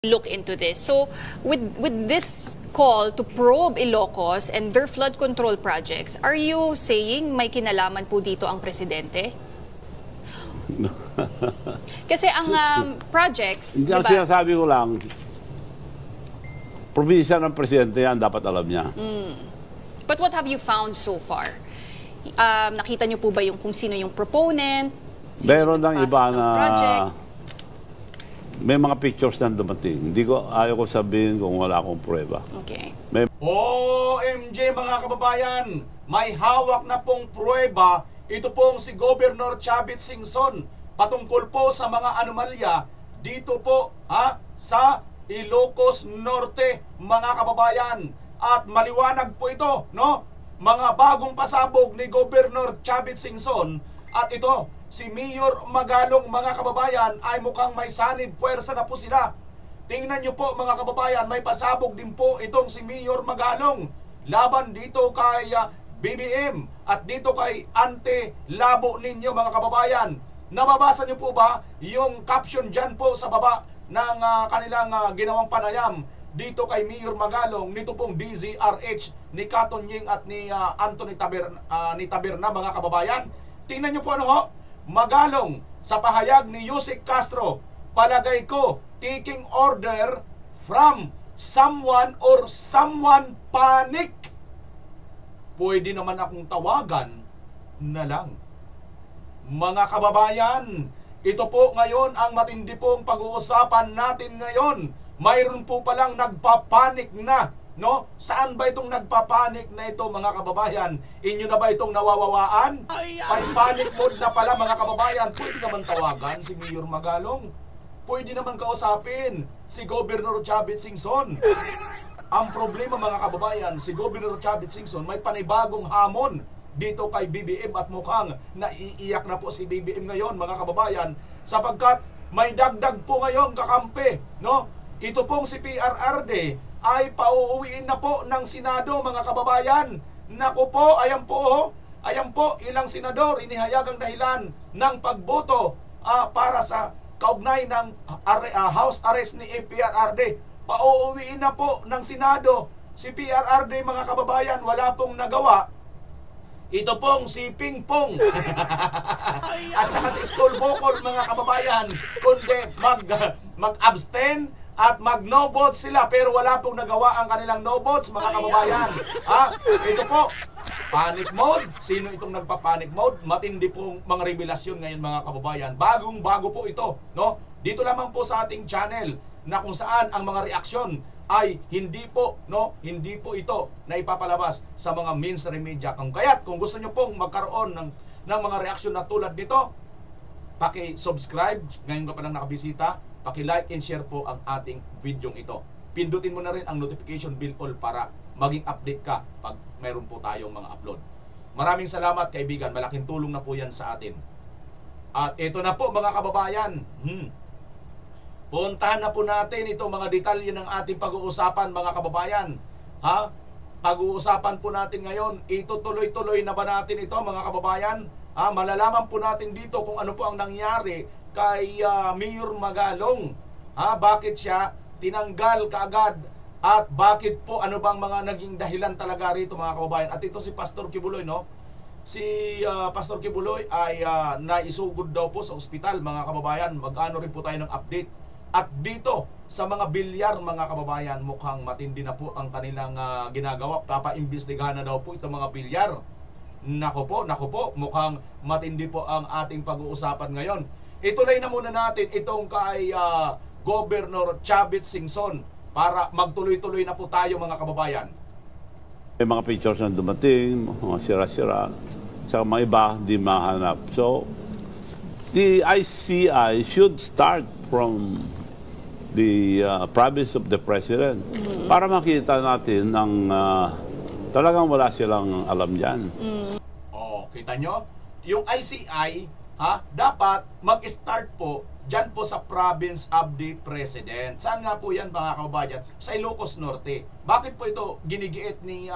look into this. So with this call to probe Ilocos and their flood control projects, are you saying may kinalaman po dito ang presidente? Kasi ang projects, Hindi, di ang ba? sinasabi ko lang, probinsya ng presidente yan, dapat alam niya. But what have you found so far? Nakita niyo po ba yung kung sino yung proponent? Sino Meron ng nagpasok iba ng na project? may mga pictures na dumating. Hindi ko, ayaw ko sabihin kung wala akong prueba. Okay. OMG mga kababayan, may hawak na pong pruweba ito pong si Governor Chavit Singson patungkol po sa mga anomalya dito po sa Ilocos Norte mga kababayan. At maliwanag po ito, no? Mga bagong pasabog ni Governor Chavit Singson at ito si Mayor Magalong mga kababayan ay mukhang may sanib puwersa na po sila. Tingnan nyo po mga kababayan, may pasabog din po itong si Mayor Magalong laban dito kay BBM at dito kay Ante Labo Ninyo mga kababayan. Nababasa nyo po ba yung caption dyan po sa baba ng kanilang ginawang panayam dito kay Mayor Magalong nito pong DZRH ni Katon Ying at ni Anthony Taberna mga kababayan. Tingnan nyo po ano ho, Magalong sa pahayag ni Yusek Castro, palagay ko taking order from someone or someone panic. Pwede naman akong tawagan na lang. Mga kababayan, ito po ngayon ang matindi pong pag-uusapan natin ngayon. Mayroon po palang nagpapanik na, no? Saan ba itong nagpapanik na ito mga kababayan? Inyo na ba itong nawawawaan? May panic mode na pala mga kababayan. Pwede naman tawagan si Mayor Magalong. Pwede naman kausapin si Governor Chavit Singson. Ang problema mga kababayan, si Governor Chavit Singson may panibagong hamon dito kay BBM at mukhang naiiyak na po si BBM ngayon mga kababayan sapagkat may dagdag po ngayon kakampi, no? Ito pong si PRRD ay pauuwiin na po ng Senado mga kababayan. Naku po, ayan po ilang senador inihayag ang dahilan ng pagboto para sa kaugnay ng house arrest ni PRRD. Pauuwiin na po ng Senado si PRRD mga kababayan, wala pong nagawa. Ito pong si Ping Pong at saka si School Bokol mga kababayan, kundi mag-abstain at mag-no votes sila pero wala pong nagawa ang kanilang no votes mga kababayan. Ito po, panic mode. Sino itong nagpa-panic mode? Matindi pong mga revelasyon ngayon mga kababayan. Bagong-bago po ito, no? Dito lamang po sa ating channel na kung saan ang mga reaksyon ay hindi po ito na ipapalabas sa mga mainstream media. Kung gusto nyo pong magkaroon ng mga reaksyon na tulad nito, paki-subscribe, ngayon ka pa lang nakabisita, paki-like and share po ang ating video ito. Pindutin mo na rin ang notification bell all para maging update ka pag mayroon po tayong mga upload. Maraming salamat kaibigan, malaking tulong na po yan sa atin. At ito na po mga kababayan, puntahan na po natin itong mga detalye ng ating pag-uusapan mga kababayan. Pag-uusapan po natin ngayon, itutuloy-tuloy na ba natin ito mga kababayan? Malalaman po natin dito kung ano po ang nangyari kay Mayor Magalong. Bakit siya tinanggal kaagad? At bakit po, ano bang mga naging dahilan talaga rito mga kababayan? At ito si Pastor Kibuloy, no? Si Pastor Kibuloy ay naisugod daw po sa ospital mga kababayan. Mag-ano rin po tayo ng update. At dito sa mga bilyar mga kababayan, mukhang matindi na po ang kanilang ginagawa. Papa-imbestigahan na daw po itong mga bilyar. Nako po, mukhang matindi po ang ating pag-uusapan ngayon. Ituloy na muna natin itong kay Governor Chavit Singson para magtuloy-tuloy na po tayo mga kababayan. May mga pictures na dumating, mga sira-sira, sa mga iba, di mahanap. So, the ICI should start from the province of the President para makita natin ng talagang wala silang alam dyan. Kita nyo? Yung ICI, dapat mag-start po dyan po sa province of the President. Saan nga po yan mga kababayan? Sa Ilocos Norte. Bakit po ito ginigiit ni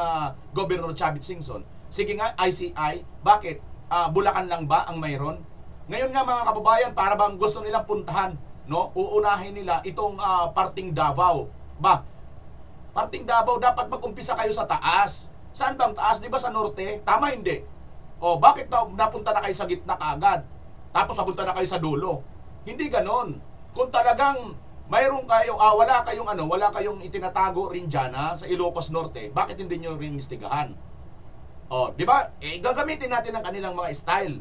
Governor Chavit Singson? Sige nga, ICI, bakit? Bulacan lang ba ang mayroon? Ngayon nga mga kababayan, para bang gusto nilang puntahan no, uunahin nila itong parting Davao. Parting Davao, dapat mag-umpisa kayo sa taas. Saan bang taas? Di ba sa norte? Tama, hindi? O, bakit napunta na kayo sa gitna kaagad? Tapos napunta na kayo sa dulo? Hindi ganon. Kung talagang mayroon kayo, wala kayong itinatago rin dyan sa Ilocos Norte, bakit hindi nyo rin investigahan? O, di ba? Gagamitin natin ang kanilang mga style.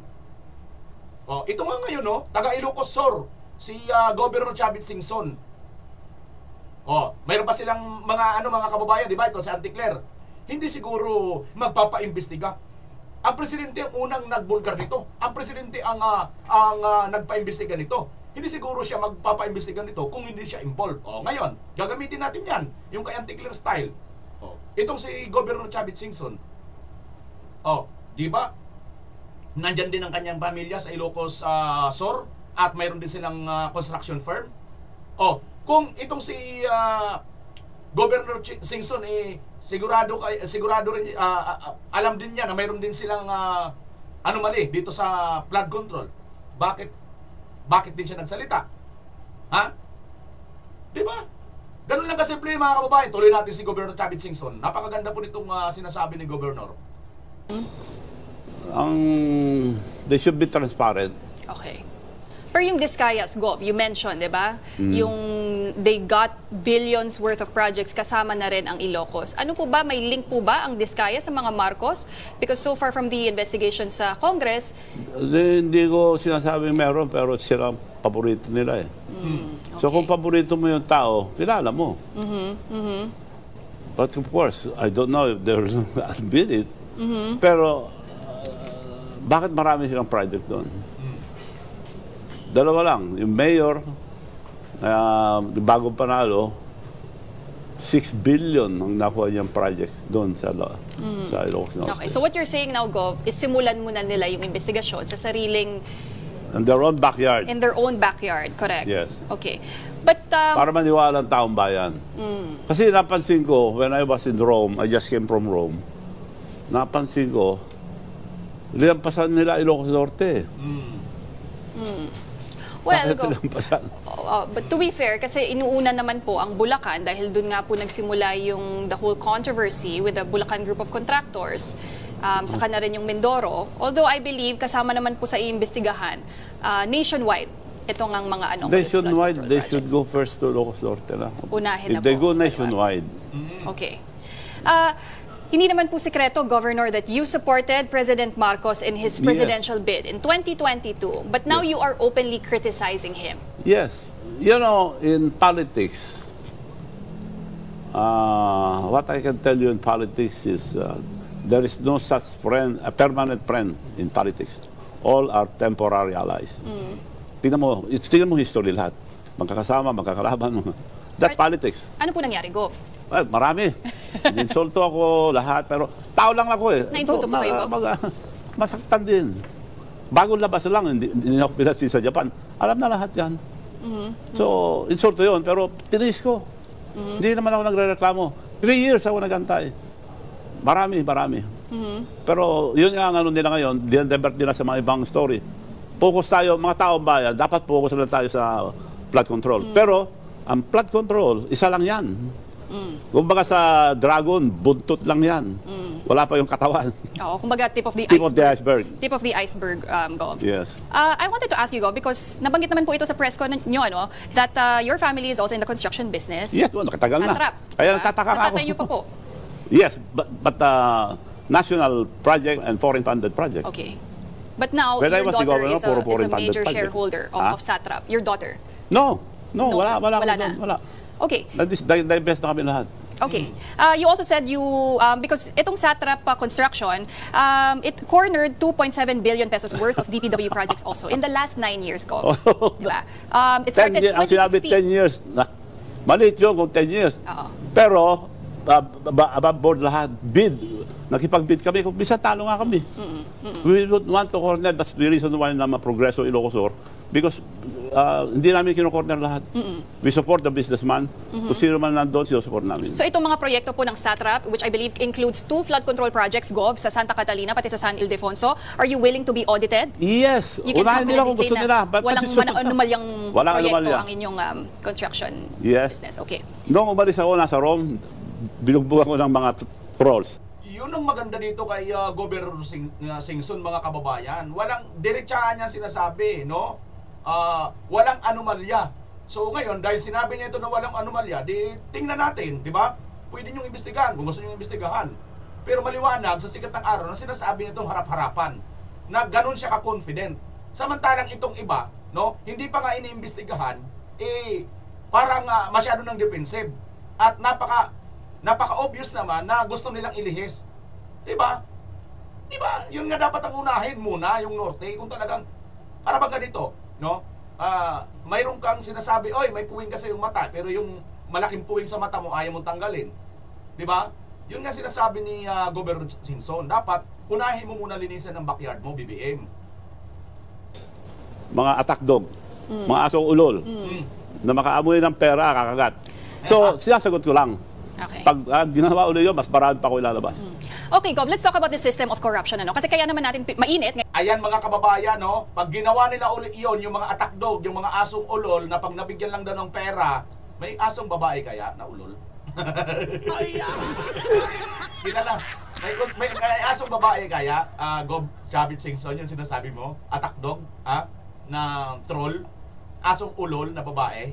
O, ito nga ngayon, no? Taga Ilocos Sur, si Governor Chavit Singson. O, mayroon pa silang mga kababayan, di ba? Ito si Auntie Claire. Hindi siguro magpapaimbestiga. Ang presidente ang unang nagbulgar nito. Ang presidente ang nagpaimbestiga nito. Hindi siguro siya magpapaimbestiga nito kung hindi siya involved. O, ngayon, gagamitin natin yan. Yung kay Auntie Claire style. O, itong si Governor Chavit Singson. O, di ba? Nandyan din ang kanyang pamilya sa Ilocos Sur at mayroon din silang construction firm. O, kung itong si Governor Singson sigurado rin alam din niya na mayroon din silang anomaly dito sa flood control. Bakit din siya nagsalita? Ha? 'Di ba? Ganun lang kasimple mga kababayan. Tuloy natin si Governor Chavit Singson. Napakaganda po nitong sinasabi ni Governor. They should be transparent. Okay. Pero yung Discayas, Gov, you mentioned, di ba? Yung they got billions worth of projects, kasama na rin ang Ilocos. Ano po ba, may link po ba ang Discayas sa mga Marcos? Because so far from the investigation sa Congress... Hindi ko sinasabing meron, pero silang paborito nila eh. Okay. So kung paborito mo yung tao, kilala mo. But of course, I don't know if they're admit it. Pero bakit marami silang project doon? Dalawa lang. Yung mayor, bagong panalo, 6 billion ang nakuha niyang project doon sa Ilocos Norte. Okay, so what you're saying now, Gov, is simulan muna nila yung investigasyon sa sariling... In their own backyard. In their own backyard, correct? Yes. Okay. But... para maniwala ang taong bayan. Kasi napansin ko, when I was in Rome, I just came from Rome, napansin ko, liyampasan nila Ilocos Norte. Well, But to be fair, kasi inuuna naman po ang Bulacan dahil doon nga po nagsimula yung the whole controversy with the Bulacan group of contractors. Saka na rin yung Mindoro. Although I believe kasama naman po sa iimbestigahan nationwide itong ang mga nationwide, they should go first to Ilocos Norte lang. Unahin na If they po. go nationwide. Okay. Hindi naman po sekreto, Governor, that you supported President Marcos in his presidential bid in 2022. But now you are openly criticizing him. Yes. You know, in politics, what I can tell you in politics is there is no such friend, a permanent friend in politics. All are temporary allies. Tingnan mo history lahat. Magkakasama, magkakalaban. That's politics. Ano po nangyari, Gov? Well, marami. Insulto ako lahat, pero tao lang ako eh. Nainsulto po kayo, masaktan din. Bagong labas lang, hindi ako pinasi sa Japan. Alam na lahat yan. So, insulto yun, pero tinis ko. Hindi naman ako nagre-reklamo. 3 years ako nagantay. Marami. Pero yun nga ang nila ngayon, dinedevert nila sa mga ibang story. Focus tayo, mga taong bayan, dapat focus na tayo sa flood control. Pero, ang flood control, isa lang yan. Kumbaga sa dragon, buntot lang yan. Wala pa yung katawan. Oo, kumbaga tip of the iceberg. Tip of the iceberg, Gov. Yes. I wanted to ask you, Gov, because nabanggit naman po ito sa press con nyo, that your family is also in the construction business. Yes, nakatagal na. Satrap. Kaya nagtataka ako. Natatay nyo pa po. Yes, but national project and foreign funded project. Okay. But now, When I your was the daughter governor, is puro a foreign funded major project. shareholder of Satrap. Your daughter. No, wala na. Wala. Okay. Divest na kami lahat. Okay. You also said because itong Satrap construction, it cornered 2.7 billion pesos worth of DPW projects also in the last 9 years, Gov. Diba? It started 10 years, ang sinabi 10 years. Maliit yun kung 10 years. Pero, above board lahat, bid. Nakipag-bid kami. Kung bisa talo nga kami. We would want to corner. That's the reason why na ma-progreso Ilocos Sur. Because hindi namin kino-corner lahat. We support the businessman. Kung sino man nandun, sinusupport namin. So itong mga proyekto po ng SATRAP, which I believe includes 2 flood control projects, Gov, sa Santa Catalina, pati sa San Ildefonso, are you willing to be audited? Yes. You can Unahin nila kung confidently gusto say nila. na walang anomalyang Walang proyekto anomalya. ang inyong construction Yes. business. Okay. Noong umalis ako nasa Rome, binugbog ako ng mga trolls. Yun ang maganda dito kay Governor Singson, mga kababayan. Walang diretsahan niya sinasabi, no? Walang anomalya. So ngayon, dahil sinabi niya ito na walang anomalya, di tingnan natin, di ba? Pwede niyong imbestigahan kung gusto niyong imbestigahan. Pero maliwanag sa sikat ng araw na sinasabi niya itong harap-harapan na ganun siya ka-confident. Samantalang itong iba, no, hindi pa nga iniimbestigahan, parang masyado ng defensive. At napaka-obvious naman na gusto nilang ilihis. Di ba? Di ba? Yun nga dapat ang unahin muna, yung norte. Kung talagang, para ba ganito, no? Mayroon kang sinasabi, oy, may puwing ka sa iyong mata, pero yung malaking puwing sa mata mo, ayaw mong tanggalin. Di ba? Yun nga sinasabi ni Governor Singson. Dapat, unahin mo muna linisan ng backyard mo, BBM. Mga attack dog, mga asong ulol, na makaamoy ng pera, kakagat. So, sinasagot ko lang. Okay. Pag ginawa ulit yun, mas marami pa ako ilalabas. Okay, Gov, let's talk about the system of corruption. Ano? Kasi kaya naman natin mainit. Ayan mga kababayan, no? Pag ginawa nila ulit iyon, yung mga attack dog, yung mga asong ulol, na pag nabigyan lang daw ng pera, may asong babae kaya na ulol? Kilala. May asong babae kaya, Gov Chavit Singson, yung sinasabi mo, attack dog, na troll, asong ulol na babae,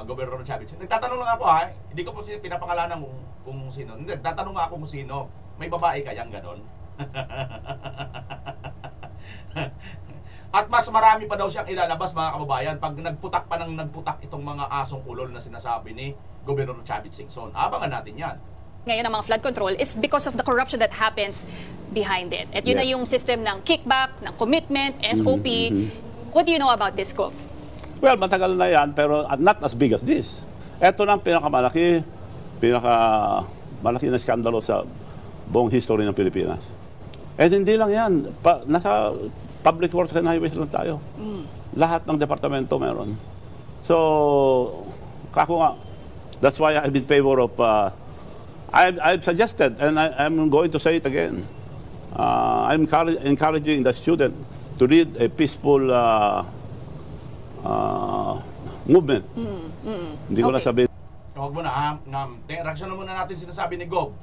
Governor Chavit Singson. Nagtatanong lang ako, hindi ko po pinapangalanan kung sino. Nagtatanong nga ako kung sino. May babae kayang ganon? At mas marami pa daw siyang ilalabas, mga kababayan, pag nagputak pa ng nagputak itong mga asong ulol na sinasabi ni Governor Chavit Singson. Abangan natin yan. Ngayon ang mga flood control is because of the corruption that happens behind it. At yun na yung system ng kickback, ng commitment, SOP. What do you know about this, Gov? Well, matagal na yan, pero not as big as this. Ito na ang pinakamalaki na skandalo sa buong history ng Pilipinas. And hindi lang yan. Nasa public works and highways lang tayo. Lahat ng departamento meron. So, kako nga, that's why I've been favor of, I've suggested, and I'm going to say it again, I'm encouraging the student to lead a peaceful movement. Hindi ko na sabihin. Huwag mo na, reaksyon muna natin sinasabi ni Gov.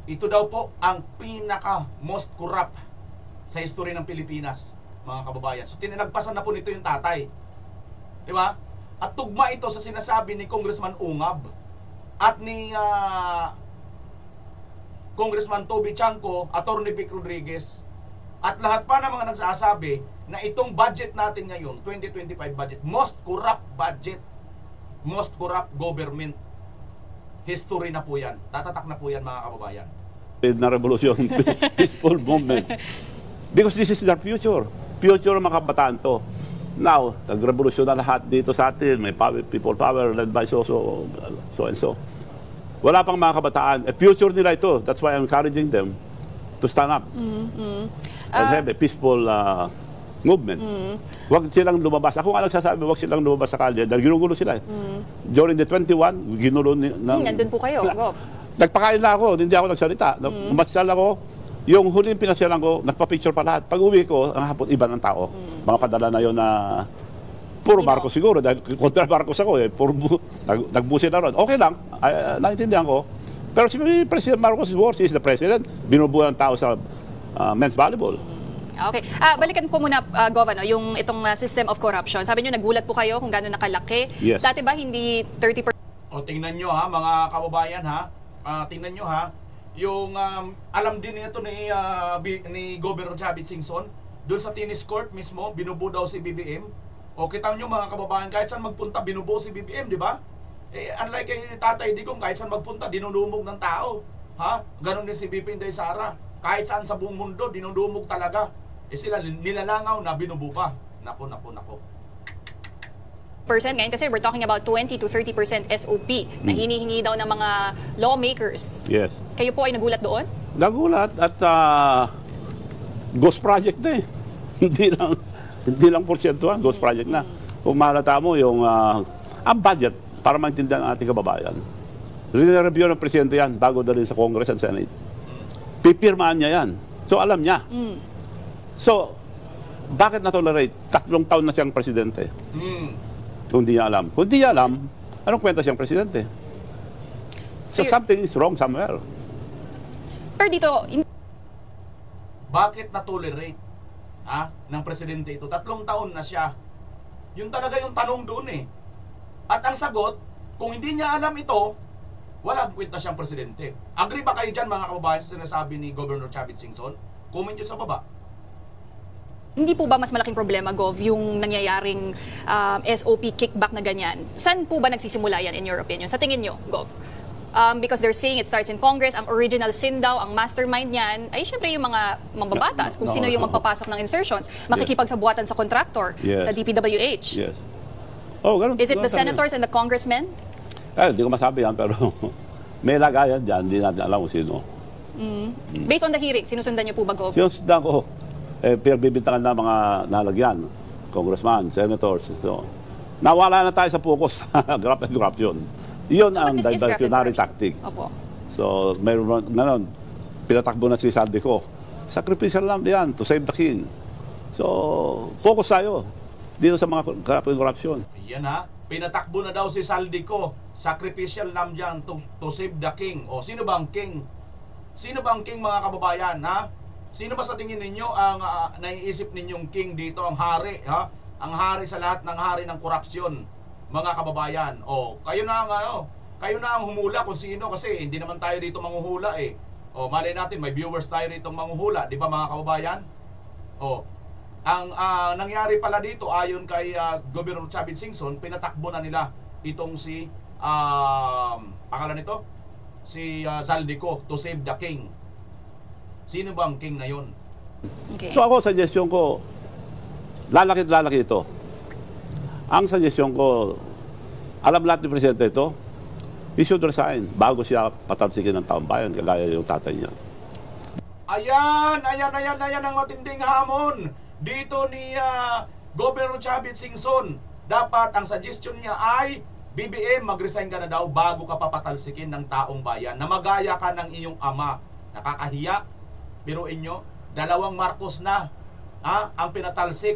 Ito daw po ang pinaka-most corrupt sa history ng Pilipinas, mga kababayan. So, tinagpasan na po nito yung tatay. Di ba? At tugma ito sa sinasabi ni Congressman Ungab at ni Congressman Toby Chanco, Attorney Vic Rodriguez, at lahat pa ng mga nagsasabi na itong budget natin ngayon, 2025 budget, most corrupt budget, most corrupt government. History na po yan. Tatatak na po yan, mga kababayan. Na revolusyon, peaceful movement. Because this is their future. Future ng mga kabataan to. Now, nagrevolusyon na lahat dito sa atin. May people power led by so and so. Wala pang mga kabataan. Future nila ito. That's why I'm encouraging them to stand up and have a peaceful movement. Huwag silang lumabas. Ako nga nagsasabi, huwag silang lumabas sa kalye dahil ginugulo sila. During the 21, ginulo nandun po kayo, Gov. Nagpakain na ako, hindi ako nagsalita. Umatsal ako, yung huling pinasyalan ko, nagpa-picture pa lahat. Pag uwi ko, ang hapon iba ng tao. Mga padala na yun na puro Marcos siguro, dahil kontra Marcos ako nagbusin na ron. Okay lang, naintindihan ko. Pero si President Marcos is worse, he is the president. Binubuhan ng tao sa men's volleyball. Okay. Balikan ko muna, Gov, yung itong system of corruption. Sabi niyo, nagulat po kayo kung gano'n nakalaki. Yes. Dati ba hindi 30%? O, tingnan nyo mga kababayan tingnan nyo yung alam din nito ni Governor Chavit Singson, doon sa tennis court mismo, binubo daw si BBM. O, kita nyo mga kababayan, kahit saan magpunta, binubo si BBM, di ba? Unlike kay Tatay Digong, kahit saan magpunta, dinudumog ng tao. Ganon din si BP Inday Sara. Kahit saan sa buong mundo, dinudumog talaga. Sila nilalangaw na binubo pa. Nako. Ngayon kasi we're talking about 20 to 30% SOP na hinihingi daw ng mga lawmakers. Yes. Kayo po ay nagulat doon? Nagulat at ghost project na eh. Hindi lang porsyento, ghost project na. kung malata mo yung ang budget para maintindihan ang ating kababayan. Review ng presidente yan bago dalhin sa Congress and Senate. Pipirmahan niya yan. So alam niya. So, bakit na-tolerate? 3 taon na siyang presidente. Kung di niya alam. Kung di niya alam, anong kwenta siyang presidente? So something is wrong somewhere. Pero dito, Bakit na-tolerate ng presidente ito? 3 taon na siya. Yun talaga yung tanong doon eh. At ang sagot, kung hindi niya alam ito, walang kwenta siyang presidente. Agree ba kayo dyan mga kababayan sa sinasabi ni Governor Chavit Singson? Comment nyo sa baba. hindi po ba mas malaking problema, Gov, yung nangyayaring SOP kickback na ganyan? Saan po ba nagsisimula yan in your opinion? Sa tingin nyo, Gov? Because they're saying it starts in Congress, ang original sin daw, ang mastermind niyan, ay syempre yung mga mambabatas, kung sino yung magpapasok ng insertions, makikipagsabuatan sa contractor, sa DPWH. Yes. Oh, ganun, Is it the senators and the congressmen? Hindi ko masabi yan, pero may lagayan dyan, hindi natin alam kung sino. Based on the hearing, sinusundan niyo po ba, Gov? Sinusundan ko, pinagbibintangan na mga nalagyan, congressman, senators. So, nawala na tayo sa focus sa graft and corruption. Iyon ang diversionary tactic. Opo. So, mayroon ngayon, pinatakbo na si Saldico. Sacrificial lamb yan to save the king. So, focus tayo dito sa mga graft and corruption. Ayan pinatakbo na daw si Saldico. Sacrificial lamb dyan to save the king. O, sino ba ang king? Sino ba ang king, mga kababayan, Sino ba sa tingin ninyo ang naiisip ninyong king dito, ang hari, Ang hari sa lahat ng hari ng korupsyon, mga kababayan. O, kayo na ang humula kung sino, kasi hindi naman tayo dito manghuhula eh. O, malay natin may viewers tayo dito manghuhula, di ba mga kababayan? O, ang nangyari pala dito ayon kay Governor Chavit Singson, pinatakbo na nila itong si pangalan nito, si Saldico to save the king. Sino ba ang king na yun? Okay. So ako, suggestion ko, lalaki ito. Ang suggestion ko, alam lahat ni Presidente ito, he should resign bago siya patalsikin ng taong bayan, kagaya yung tatay niya. Ayan ang matinding hamon dito ni Governor Chavit Singson. Dapat ang suggestion niya ay BBM, mag-resign ka na daw bago ka papatalsikin ng taong bayan na magaya ka ng iyong ama. Nakakahiya. Biruin nyo, 2 Marcos na ang pinatalsik.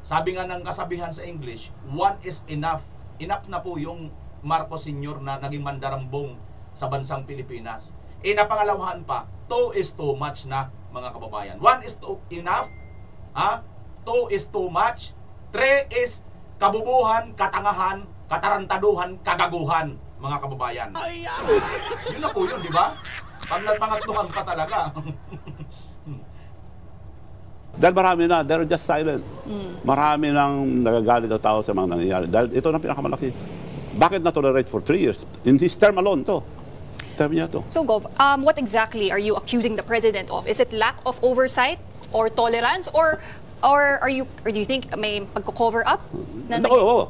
Sabi nga ng kasabihan sa English, 1 is enough. Enough na po yung Marcos Sr. na naging mandarambong sa bansang Pilipinas. Napangalawahan pa, 2 is too much na, mga kababayan. 1 is too enough, 2 is too much, 3 is kabubuhan, katangahan, katarantaduhan, kagaguhan, mga kababayan. Yun na po yun, di ba? Pangatluhan pa talaga. Dahil marami na, they're just silent. Marami nang nagagalit ang tao sa mga nangyayari. Dahil ito na pinakamalaki. Bakit na-tolerate for 3 years? In his term alone to. Term niya to. So, Gov, what exactly are you accusing the President of? Is it lack of oversight or tolerance? Or do you think may pagko-cover up? Oo.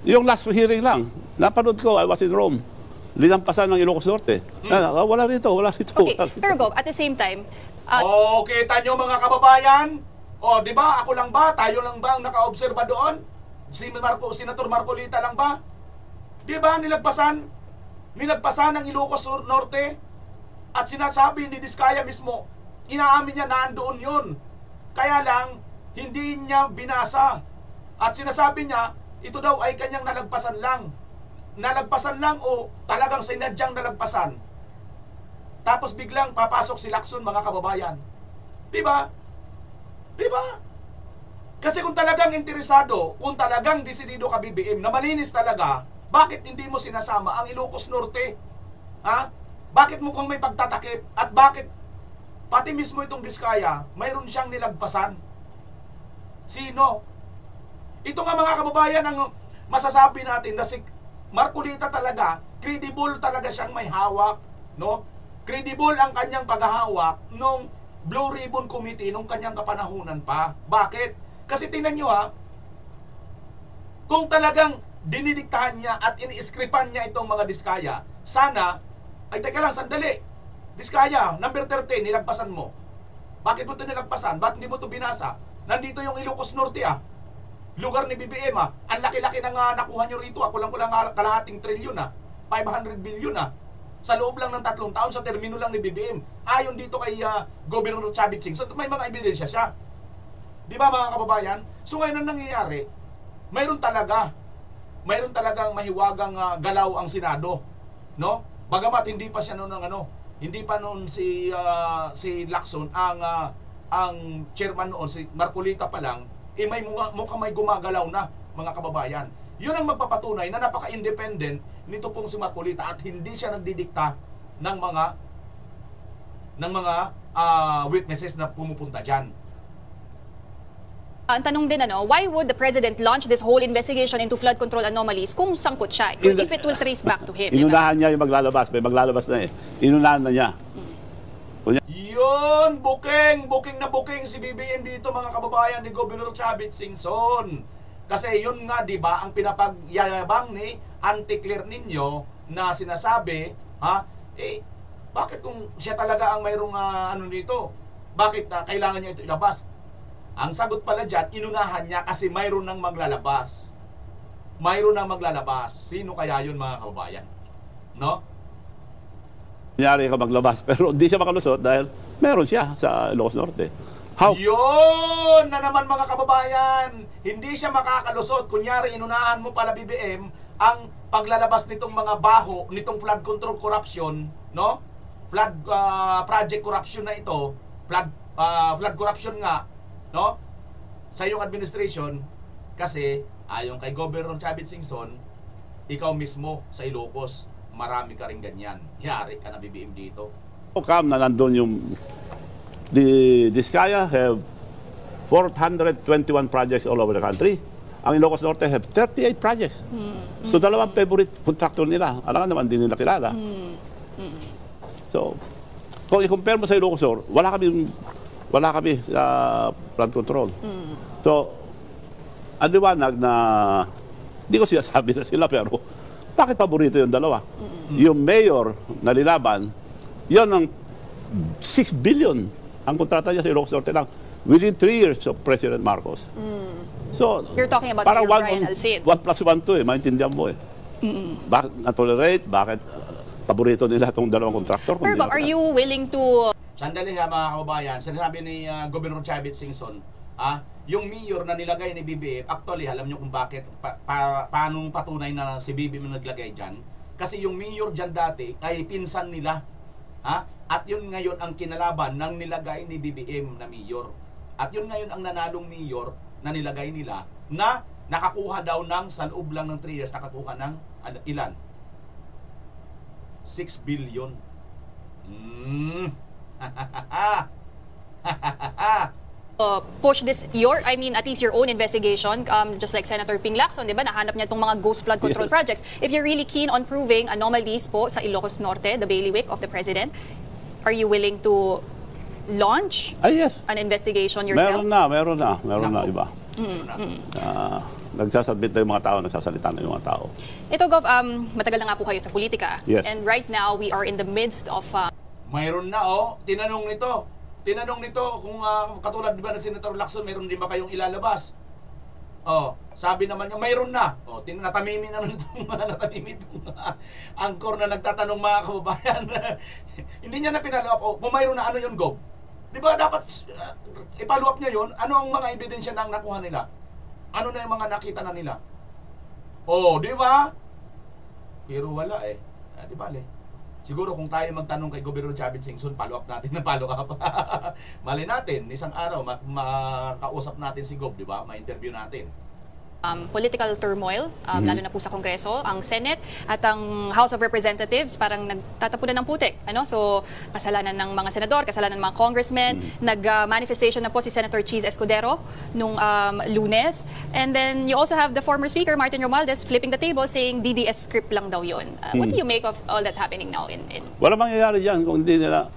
Yung last hearing lang, napanood ko, I was in Rome. Linampasan ng Ilocos Norte. Wala rito. Okay, pero Gov, at the same time, kita nyo mga kababayan? O, di ba? Ako lang ba? Tayo lang ba ang naka-obserba doon? Senator Marcolita lang ba? Di ba? Nilagpasan ng Ilocos Norte at sinasabi ni Diskaya mismo, inaamin niya nandoon yun. Kaya lang, hindi niya binasa. At sinasabi niya, ito daw ay kanyang nalagpasan lang. Nalagpasan lang o talagang sinadyang nalagpasan. Tapos biglang papasok si Lacson, mga kababayan. Di ba? Di ba? Kasi kung talagang interesado, kung talagang desidido ka BBM na malinis talaga, bakit hindi mo sinasama ang Ilocos Norte? Bakit mo kung may pagtatakip? At bakit pati mismo itong Diskaya, mayroon siyang nilagpasan? Sino? Ito nga mga kababayan ang masasabi natin na si Marcolita talaga, credible talaga siyang may hawak, no? Credible ang kanyang paghahawak nung Blue Ribbon Committee nung kanyang kapanahunan pa. Bakit? Kasi tingnan nyo kung talagang dinidiktahan niya at iniiskripan niya itong mga Diskaya, sana, ay teka lang, sandali, Diskaya, number 13, nilagpasan mo. Bakit mo ito nilagpasan? Bakit hindi mo ito binasa? Nandito yung Ilocos Norte lugar ni BBM ang laki-laki na nga nakuha nyo rito. Kulang-kulang kalahating trilyon 500 billion sa loob lang ng 3 taon sa termino lang ni BBM. Ayon dito kay Governor Chavit Singson, may mga ebidensya siya. Di ba mga kababayan? So ngayon ang nangyayari, mayroon talagang mahiwagang galaw ang Senado, no? Bagamat hindi pa siya noon hindi pa noon si Lacson ang chairman noon, si Marcolita pa lang, mukhang may gumagalaw na, mga kababayan. Yun ang magpapatunay na napaka-independent nito pong si Marcolita at hindi siya nagdidikta ng mga witnesses na pumupunta diyan. Ang tanong din, why would the President launch this whole investigation into flood control anomalies kung sangkot siya? If it will trace back to him. Inunahan niya yung maglalabas. May maglalabas na eh. Inunahan na niya. Yun, booking na booking si BBM dito, mga kababayan, ni Governor Chavit Singson. Kasi yun nga, di ba, ang pinapagyayabang ni Anti-Clear ninyo na sinasabi, bakit kung siya talaga ang mayroong nito, bakit kailangan niya ito ilabas? Ang sagot pala dyan, inunahan niya kasi mayroon nang maglalabas. Mayroon nang maglalabas. Sino kaya yun, mga kababayan? No? Nangyari ka maglabas, pero hindi siya makalusot dahil meron siya sa Ilocos Norte. How? Yun na naman, mga kababayan. Hindi siya makakalusot. Kunyari, inunahan mo pala, BBM, ang paglalabas nitong mga baho, nitong flood control corruption, no? Flood project corruption na ito, flood corruption nga, no? Sa iyong administration, kasi ayon kay Governor Chavit Singson, ikaw mismo sa Ilocos, marami ka rin ganyan. Yari ka na, BBM dito. Come na nandun yung the Diskaya have 421 projects all over the country. Ang Ilocos Norte have 38 projects. So dalawang favorite contractor nila. Alam naman, hindi nila kilala. So, kung i-compare mo sa Ilocos Norte, wala kami sa flood control. So, ang liwanag na, hindi ko sinasabi na sila, pero bakit paborito yung dalawa? Yung mayor na lilaban, yun ang 6 billion ang kontrata niya sa Ilocos Norte lang within 3 years of President Marcos. So, you're talking about parang Mayor Brian Alcid. 1 plus 1 to maintindihan mo eh. Bakit na-tolerate? Bakit paborito nila itong dalawang kontraktor? Pero are you willing to... Sandali mga kababayan, sinasabi ni Governor Chavit Singson, yung mayor na nilagay ni BBM, actually, alam nyo kung bakit, paano patunay na si BBM naglagay dyan? Kasi yung mayor dyan dati ay pinsan nila. At yun ngayon ang kinalaban ng nilagay ni BBM na mayor. At yun ngayon ang nanalong mayor na nilagay nila na nakakuha daw ng sa loob lang ng 3 years, nakakuha ng ilan? 6 billion. Push this at least your own investigation, just like Senator Ping Lacson, di ba? Nahanap niya itong mga ghost flood control projects. If you're really keen on proving anomalies po sa Ilocos Norte, the bailiwick of the President, are you willing to launch yes. an investigation yourself? Meron na iba. Nagsasabit na yung mga tao, nagsasalita na yung mga tao. Ito, Gov, matagal na nga po kayo sa politika. Yes. And right now, we are in the midst of... Mayroon na, tinanong nito kung katulad di ba ng Senator Lacson, mayroon din ba kayong ilalabas? Sabi naman niya, mayroon na. Natamimi naman itong angkor na nagtatanong, mga kababayan. Hindi niya na pinalo up. Kung mayroon na, ano yun, Gov? Di ba dapat ipalo up niya yun? Ano ang mga ebidensya na nakuha nila? Ano na yung mga nakita na nila? Di ba? Pero wala eh. Di ba, siguro kung tayo magtanong kay Governor Chavit Singson, follow up natin na follow up. Mali natin, isang araw, makausap natin si Gov, di ba? Ma-interview natin. Political turmoil, lalo na po sa Kongreso, ang Senate at ang House of Representatives parang nagtatapunan ng putik. So, kasalanan ng mga senador, kasalanan ng mga congressmen. Nag-manifestation na po si Senator Cheese Escudero nung Lunes. And then you also have the former Speaker, Martin Romualdez, flipping the table saying DDS script lang daw yun. What do you make of all that's happening now? Wala mangyayari dyan kung hindi nila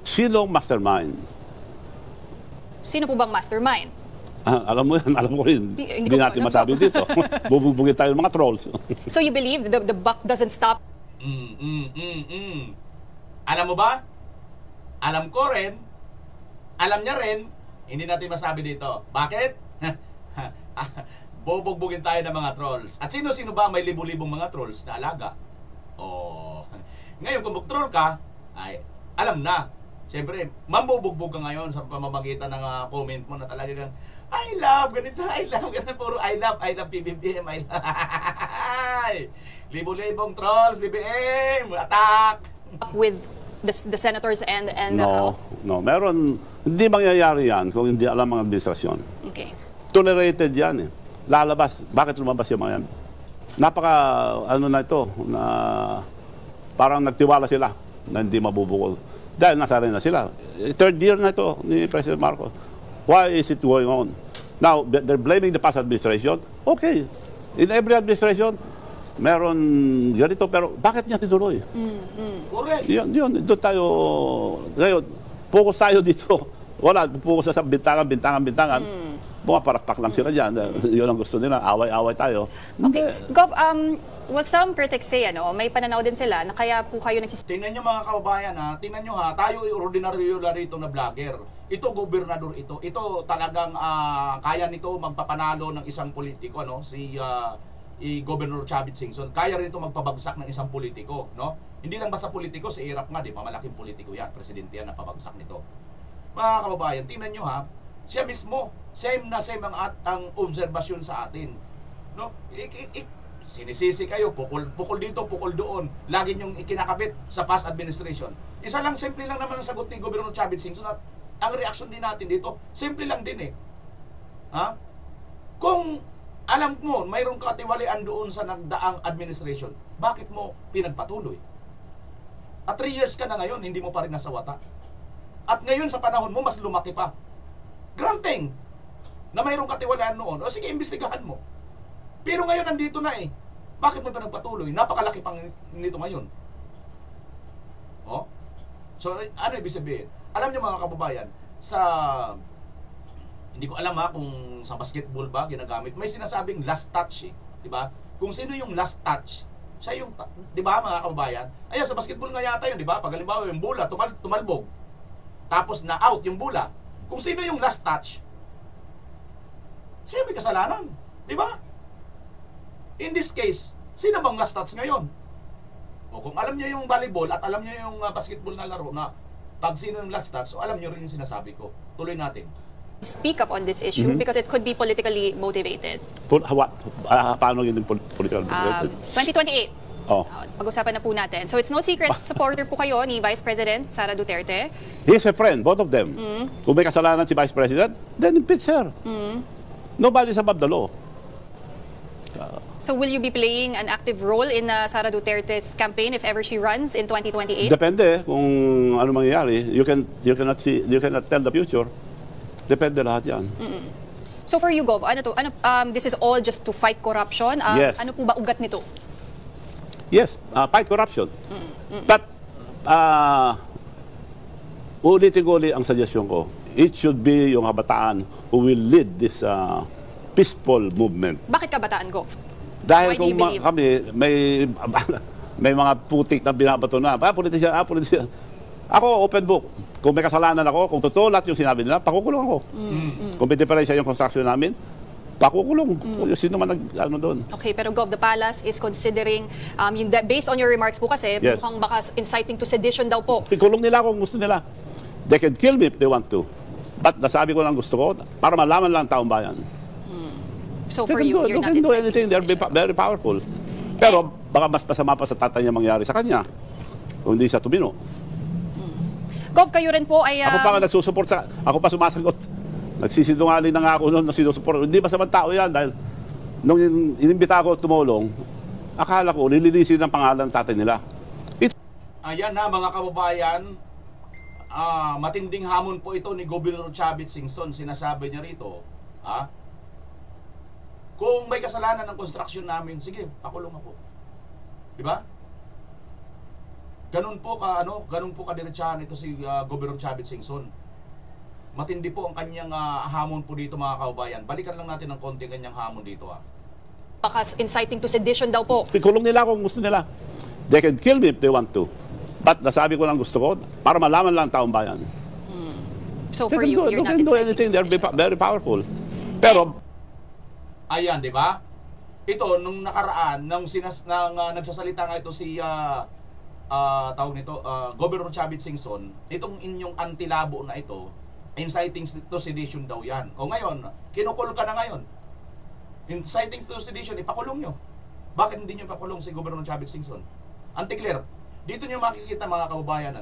sinong mastermind. Sino po bang mastermind? Alam mo yan, alam ko rin. Hindi natin masabi dito. Bubugin tayo ng mga trolls. So you believe the buck doesn't stop? Alam mo ba? Alam ko rin. Alam niya rin. Hindi natin masabi dito. Bakit? Bubugbugin tayo ng mga trolls. At sino-sino ba may libo-libong mga trolls na alaga? Oh, ngayon kung mag-troll ka, ay alam na. Siyempre, mambubugbog ka ngayon sa pamamagitan ng comment mo na talaga kang, I love, ganito, I love, ganito, puro I love PBBM, I love. Libo-libong trolls, BBM, attack! With the senators and the No, House? no. Meron, hindi mangyayari yan kung hindi alam ang administrasyon. Okay. Tolerated yan eh. Lalabas. Bakit lumabas yung mga yan? Napaka, ano na ito, na parang nagtiwala sila na hindi mabubukol. Dahil nasa rin na sila. Third year na ito ni President Marcos. Why is it going on? Now, they're blaming the past administration. Okay. In every administration, meron ganito, pero bakit niya tinuloy? Correct. Yun, doon tayo, ngayon, focus tayo dito. Wala, focus sa bintangan. Bumaparakpak lang sila dyan. Yun ang gusto nila, away-away tayo. Okay. Gov, well, some critics say, may pananaw din sila na kaya po kayo Tingnan nyo mga kababayan ha, tingnan nyo ha, tayo ordinaryo rito na vlogger. Ito gobernador ito. Ito talagang kaya nito magpapanalo ng isang politiko, si Governor Chavit Singson. Kaya rin ito magpabagsak ng isang politiko, no? Hindi lang basta politiko, si Irap nga, di ba? Malaking politiko yan, presidente yan na pabagsak nito. Mga kababayan, tingnan nyo ha, siya mismo, same ang obserbasyon sa atin. No? Sinisisi kayo, pukol dito, pukol doon. Lagi niyong ikinakabit sa past administration. Isa lang, simple lang naman ang sagot ni Governor Chavit Singson at ang reaksyon din natin dito, simple lang din eh. Ha? Kung alam mo, mayroong katiwalian doon sa nagdaang administration, bakit mo pinagpatuloy? At 3 years ka na ngayon, hindi mo pa rin nasawata. At ngayon sa panahon mo, mas lumaki pa. Granting na mayroong katiwalian noon, o sige, imbestigahan mo. Pero ngayon nandito na eh. Bakit mo pa nagpatuloy? Napakalaki pang nito ngayon. Oh? So, ano ibig sabihin? Alam niyo mga kababayan, hindi ko alam kung sa basketball ba ginagamit, may sinasabing last touch eh. Diba? Kung sino yung last touch, siya yung, diba mga kababayan? Ayan, sa basketball nga yata yun, diba? Pag halimbawa yung bola, tumalbog. Tapos na out yung bola. Kung sino yung last touch, siya may kasalanan. Diba? In this case, sino bang last touch ngayon? O kung alam niyo yung volleyball at alam niyo yung basketball na laro na pag sino yung last touch, so alam niyo rin yung sinasabi ko. Tuloy natin. Speak up on this issue because it could be politically motivated. Paano yun yung political motivated? 2028. Oh. Pag-usapan na po natin. So it's no secret, supporter po kayo ni Vice President Sara Duterte. He's a friend, both of them. Kung may kasalanan si Vice President, then impeach her. Nobody's above the law. So will you be playing an active role in Sara Duterte's campaign if ever she runs in 2028? Depende kung ano mangyayari. You cannot tell the future. Depende lahat yan. So for you, Gov, this is all just to fight corruption? Yes. Ano po ba ugat nito? Yes, fight corruption. But, ulit-uli ang suggestion ko, it should be yung kabataan who will lead this peaceful movement. Bakit kabataan, Gov? Dahil Why do kung you believe? kami, may mga putik na binabato na, politician. Ako, open book. Kung may kasalanan ako, kung totoo lahat yung sinabi nila, pakukulong ako. Kung may diferensya yung construction namin, pakukulong. Sino man ano doon. Okay, pero Gov, the Palace is considering, based on your remarks po kasi, Yes. mukhang baka inciting to sedition daw po. Ikulong nila kung gusto nila. They can kill me if they want to. But nasabi ko lang gusto ko, para malaman lang taong bayan. So They for you, you're not can do inciting anything. to They're sedition. very powerful. Pero baka mas masama pa sa tatay niya mangyari sa kanya. Kung hindi siya tumino. Gov, kayo rin po ay... Ako pa nga nagsusuport ako pa sumasagot. Nagsisinungaling na nga ako noon na sinusuport. Hindi ba samang tao yan? Dahil nung inimbita ako tumulong, akala ko lilinisin ang pangalan ng tatay nila. Ayan na mga kababayan, matinding hamon po ito ni Governor Chavit Singson. Sinasabi niya rito, kung may kasalanan ng construction namin, sige, pakulong ako. Di ba? Ganun po kadiretsahan ito si Governor Chavit Singson. Matindi po ang kanyang hamon po dito mga kababayan. Balikan lang natin ng konti kanyang hamon dito Baka inciting to sedition daw po. Ikulong nila kung gusto nila. They can kill me if they want to. But nasabi ko lang gusto ko, para malaman lang taong bayan. So for you, you're not They can do inciting anything. to They're sedition. very powerful. Pero, Ayan, di ba? Ito, nung nakaraan, nagsasalita nga ito si, tawag nito, Governor Chavit Singson, itong inyong antilabo na ito, inciting to sedition daw yan. O ngayon, kinukul ka na ngayon. Inciting to sedition, ipakulong nyo. Bakit hindi nyo ipakulong si Governor Chavit Singson? Anti-clear, dito nyo makikita mga kababayan,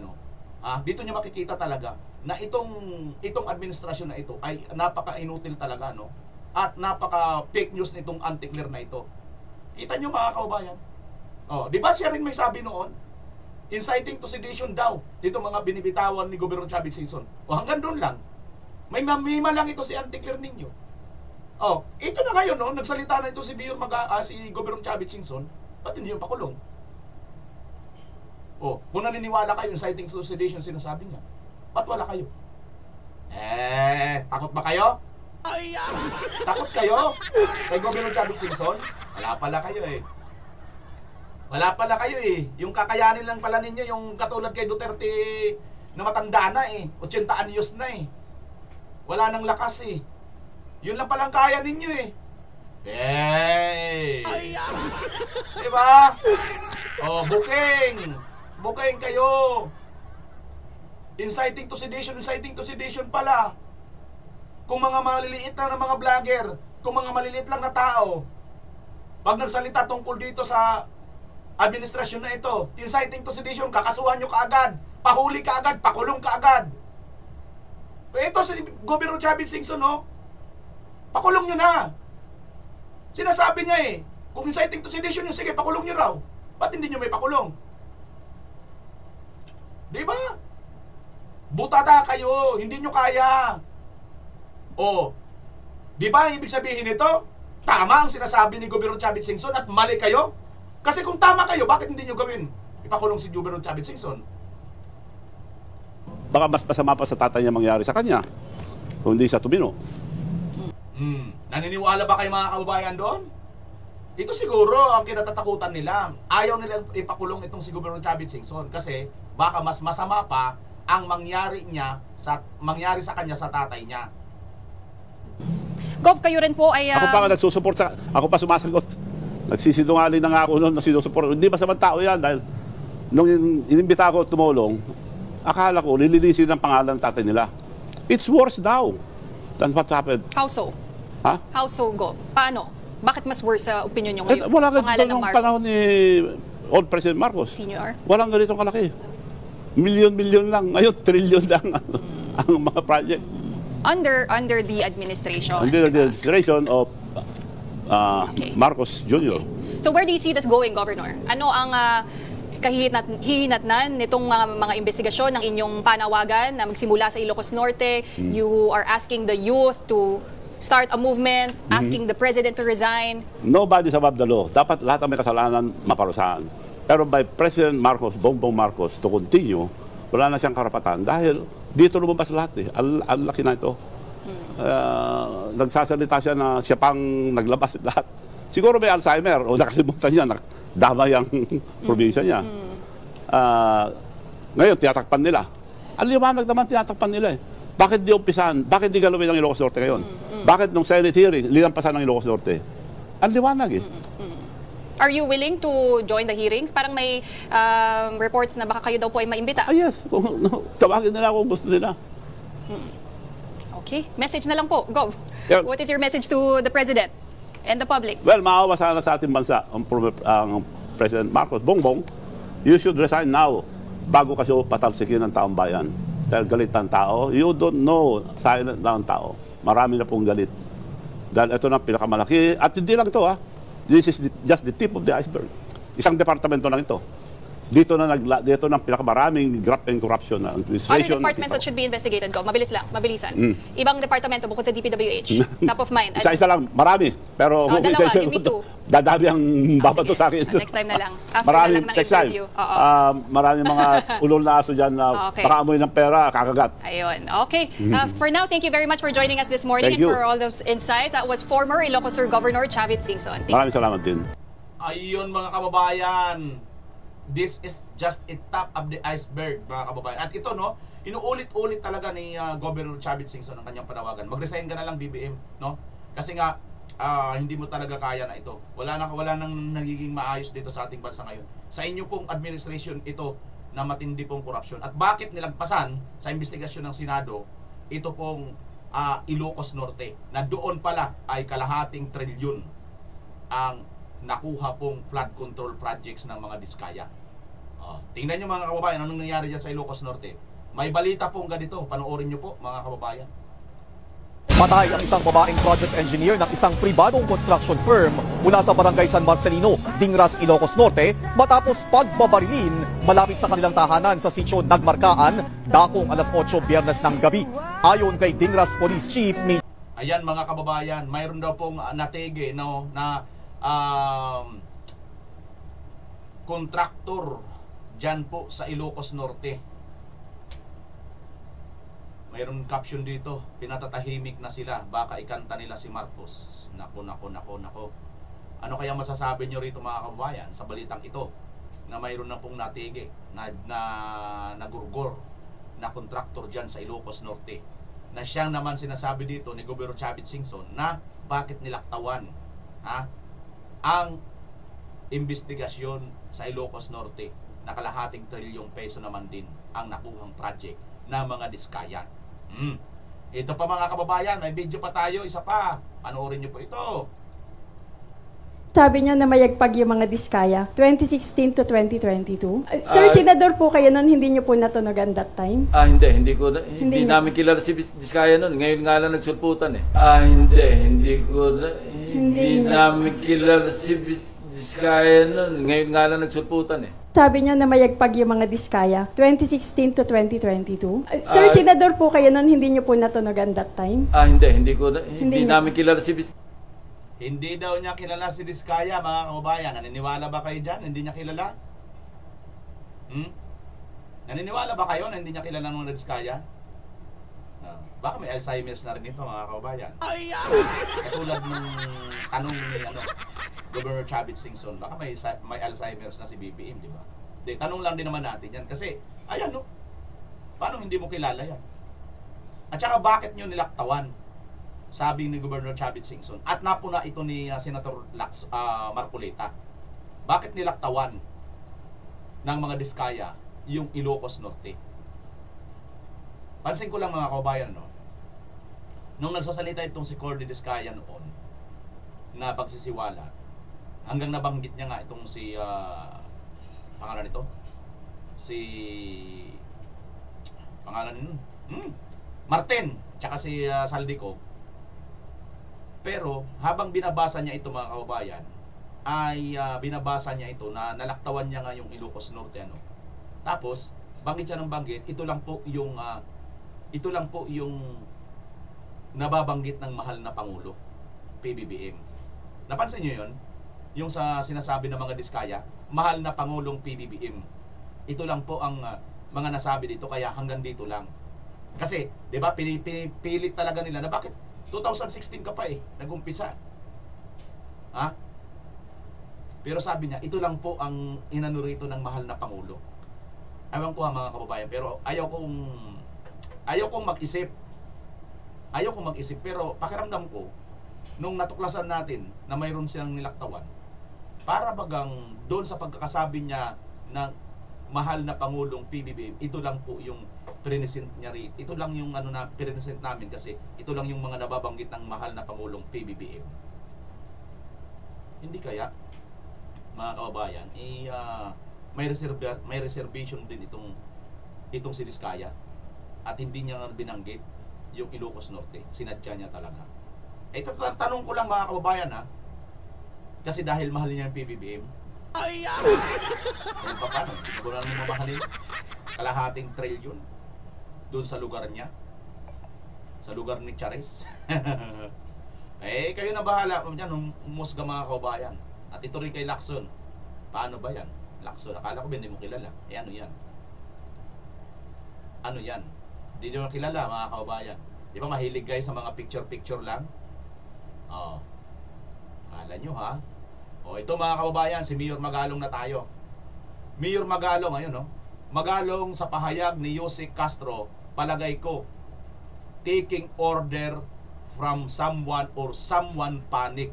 dito nyo makikita talaga na itong administrasyon na ito ay napaka-inutil talaga, no? At napaka-fake news nitong anti-clear na ito. Kita nyo mga kababayan? Oh, di ba siya rin may sabi noon? Inciting to sedition daw, dito mga binibitawan ni Governor Chavit Singson. O hanggang doon lang. May mamima lang ito si anti-clear ninyo. Oh, ito na ngayon, no? Nagsalita na ito si si Governor Chavit Singson, ba't hindi yung pakulong? Oh, kung naniniwala kayo, inciting to sedition sinasabi niya, ba't wala kayo? Takot ba kayo? Takot kayo? Kay Governor Chavit Singson? Wala pala kayo eh. Wala pala kayo eh. Yung kakayanin lang pala ninyo, yung katulad kay Duterte na matanda na eh. 80 anyos na eh. Wala nang lakas eh. Yun lang palang kaya ninyo eh. Diba? Oh, booking. Booking kayo. Inciting to sedition pala. Kung mga maliliit lang na mga vlogger, kung mga maliliit lang na tao, pag nagsalita tungkol dito sa administrasyon na ito, inciting to sedition, kakasuhan nyo kaagad, pahuli kaagad, pakulong kaagad. Ito si Governor Chavit Singson, no? Pakulong nyo na. Sinasabi niya eh, kung inciting to sedition yun, sige, pakulong nyo raw. Ba't hindi nyo may pakulong? Diba? Butada kayo, hindi nyo kaya. Oh, di ba ibig sabihin nito? Tama ang sinasabi ni Governor Chavit Singson at mali kayo? Kasi kung tama kayo, bakit hindi nyo gawin? Ipakulong si Governor Chavit Singson. Baka mas masama pa sa tatay niya mangyari sa kanya, kung hindi sa tumino. Naniniwala ba kayo mga kababayan doon? Ito siguro ang kinatatakutan nila. Ayaw nila ipakulong itong si Governor Chavit Singson kasi baka mas masama pa ang mangyari sa kanya sa tatay niya. Gov, kayo rin po ay... Ako pa nga nagsusuport ako pa sumasagot. Nagsisinungaling na nga ako noon na sinusuport. Hindi masamang tao yan dahil nung inimbita ako tumulong, akala ko lilinisin ang pangalan ng tatay nila. It's worse now than what happened. How so? Ha? How so, Gov? Paano? Bakit mas worse sa opinion nyo ngayon? Wala ganito Pangalan ng nung Marcos panahon ni old President Marcos. Senior? Walang ganitong kalaki. Milyon-milyon lang. Ngayon, trilyon lang ang mga project. Under the administration. Under the administration of Okay. Marcos Jr. So where do you see this going, Governor? Ano ang kahihinatnan nitong mga investigasyon ng inyong panawagan na magsimula sa Ilocos Norte? You are asking the youth to start a movement, asking the President to resign. Nobody's above the law. Dapat lahat ang may kasalanan maparusahan. Pero by President Marcos, Bongbong Marcos, to continue, wala na siyang karapatan dahil dito lumabas lahat eh. Ang laki na ito. Nagsasalita siya na siya pang naglabas lahat. Siguro may Alzheimer o nakalimutan niya, damay ang probinsya niya. Ngayon, tinatakpan nila. Ang liwanag naman tinatakpan nila eh. Bakit di umpisan? Bakit di galawin ng Ilocos Norte ngayon? Bakit nung Senate hearing, linampasan ng Ilocos Norte? Ang liwanag eh. Are you willing to join the hearings? Parang may reports na baka kayo daw po ay maimbita. Yes. Tawagin nila kung gusto nila. Okay. Message na lang po. Go. Yeah. What is your message to the President and the public? Well, maawa sana sa ating bansa ang President Marcos. Bongbong, you should resign now bago kasi patalsikin ng taong bayan. Dahil galit ang tao. You don't know, silent na ang tao. Marami na pong galit. Dahil ito na pinakamalaki. At hindi lang ito This is just the tip of the iceberg. Isang departamento lang ito. Dito na pinakamaraming graft and corruption na administration. Other departments that should be investigated, Go. Mabilis lang, mabilisan. Ibang departamento bukod sa DPWH. Top of mind. Isa lang, marami. Pero dalawa, give me two. Dadami ang babato sa akin. Next time na lang. After Maraming na lang ng next time. interview. Maraming mga ulol na aso dyan na pakaamoy ng pera, kakagat. Ayun. Okay. For now, thank you very much for joining us this morning and for all those insights. That was former Ilocos Sur Governor Chavit Singson. Maraming salamat din. Ayun mga kababayan. This is just a top of the iceberg, mga kababayan. At ito, no, inuulit-ulit talaga ni Governor Chavit Singson ang kanyang panawagan. Mag-resign ka na lang, BBM, no? Kasi nga, hindi mo talaga kaya na ito. Wala nang nagiging maayos dito sa ating bansa ngayon. Sa inyo pong administration ito na matindi pong korupsyon. At bakit nilagpasan sa investigasyon ng Senado ito pong Ilocos Norte, na doon pala ay kalahating trilyon ang nakuha pong flood control projects ng mga Diskaya. Tingnan nyo mga kababayan, anong nangyari dyan sa Ilocos Norte. May balita pong ganito, panoorin nyo po mga kababayan. Patay ang isang babaeng project engineer ng isang pribadong construction firm mula sa barangay San Marcelino, Dingras, Ilocos Norte matapos pagbabarilin malapit sa kanilang tahanan sa sitio Nagmarkaan dakong alas 8 Biyernes ng gabi. Ayon kay Dingras Police Chief Ayan mga kababayan, mayroon daw pong natege na kontraktor dyan po sa Ilocos Norte. Mayroon caption dito, pinatatahimik na sila, baka ikanta nila si Marcos. Nako. Ano kaya masasabi nyo rito mga kababayan sa balitang ito na mayroon na pong natege na nagurgor na kontraktor dyan sa Ilocos Norte, na siyang naman sinasabi dito ni Gobernador Chavit Singson na bakit nilaktawan ang investigasyon sa Ilocos Norte na kalahating trilyong peso naman din ang nakuhang project na mga Diskaya. Ito pa mga kababayan, may video pa tayo, isa pa. Panoorin nyo po ito. Sabi niya na mayagpag yung mga Diskaya, 2016 to 2022. Sir, senador po kayo noon, hindi niyo po natunogan that time? Hindi namin kilala si Diskaya noon. Ngayon nga lang nagsulputan eh. Hindi namin kilala si Diskaya noon. Ngayon nga lang nagsulputan eh. Sabi niya na mayagpag yung mga Diskaya, 2016 to 2022. Sir, senador po kayo noon, hindi niyo po natunogan that time? Hindi namin kilala si Hindi daw niya kilala si Diskaya, mga kababayan. Naniniwala ba kayo dyan? Hindi niya kilala? Naniniwala ba kayo na hindi niya kilala ng Diskaya? Baka may Alzheimer's na rin ito, mga kababayan. Katulad ng tanong ni Governor Chavit Singson, baka may Alzheimer's na si BBM, di ba? Tanong lang din naman natin yan. Kasi, ayan paano hindi mo kilala yan? At saka bakit nyo nilaktawan? Sabi ni Governor Chavit Singson. At napuna ito ni Senator Marcoleta. Bakit nilaktawan ng mga Diskaya yung Ilocos Norte? Pansin ko lang mga kababayan, nung nagsasalita itong si Cordy Diskaya noon na pagsisiwala, hanggang nabanggit niya nga itong si pangalan nito? Pangalan Martin, tsaka si Saldico. Pero habang binabasa niya ito mga kababayan, ay binabasa niya ito na nalaktawan niya nga yung Ilocos Norte Tapos banggit siya ng banggit, ito lang po yung nababanggit ng mahal na Pangulo, PBBM. Napansin niyo 'yon? Yung sa sinasabi ng mga Diskaya, mahal na Pangulong PBBM. Ito lang po ang mga nasabi dito, kaya hanggang dito lang. Kasi, 'di ba, pinipilit talaga nila na bakit 2016 ka pa nag-umpisa. Pero sabi niya, ito lang po ang inano rito ng mahal na Pangulo. Ewan ko mga kababayan, pero ayaw kong mag-isip. Pero pakiramdam ko, nung natuklasan natin na mayroon silang nilaktawan, para bagang doon sa pagkakasabi niya ng mahal na Pangulong PBBM, ito lang po yung present niya rin. Ito lang yung present namin kasi ito lang yung mga nababanggit ng mahal na Pangulong PBBM. Hindi kaya, mga kababayan, may reservation din itong si Diskaya at hindi niya binanggit yung Ilocos Norte. Sinadya niya talaga. Tanong ko lang mga kababayan kasi dahil mahal niya yung PBBM, paano? Hindi ko naman mamahalin. Kalahating trilyon doon sa lugar niya, sa lugar ni Charis. Kayo na bahala umusga mga kababayan. At ito rin kay Lacson. Paano ba yan? Lacson, akala ko hindi mo kilala. Ano yan? Hindi nyo kilala mga kababayan. Di ba mahilig guys sa mga picture lang? Kala nyo ito mga kababayan, si Mayor Magalong na tayo. Mayor Magalong, Magalong sa pahayag ni Yusek Castro, palagay ko, taking order from someone or someone panic,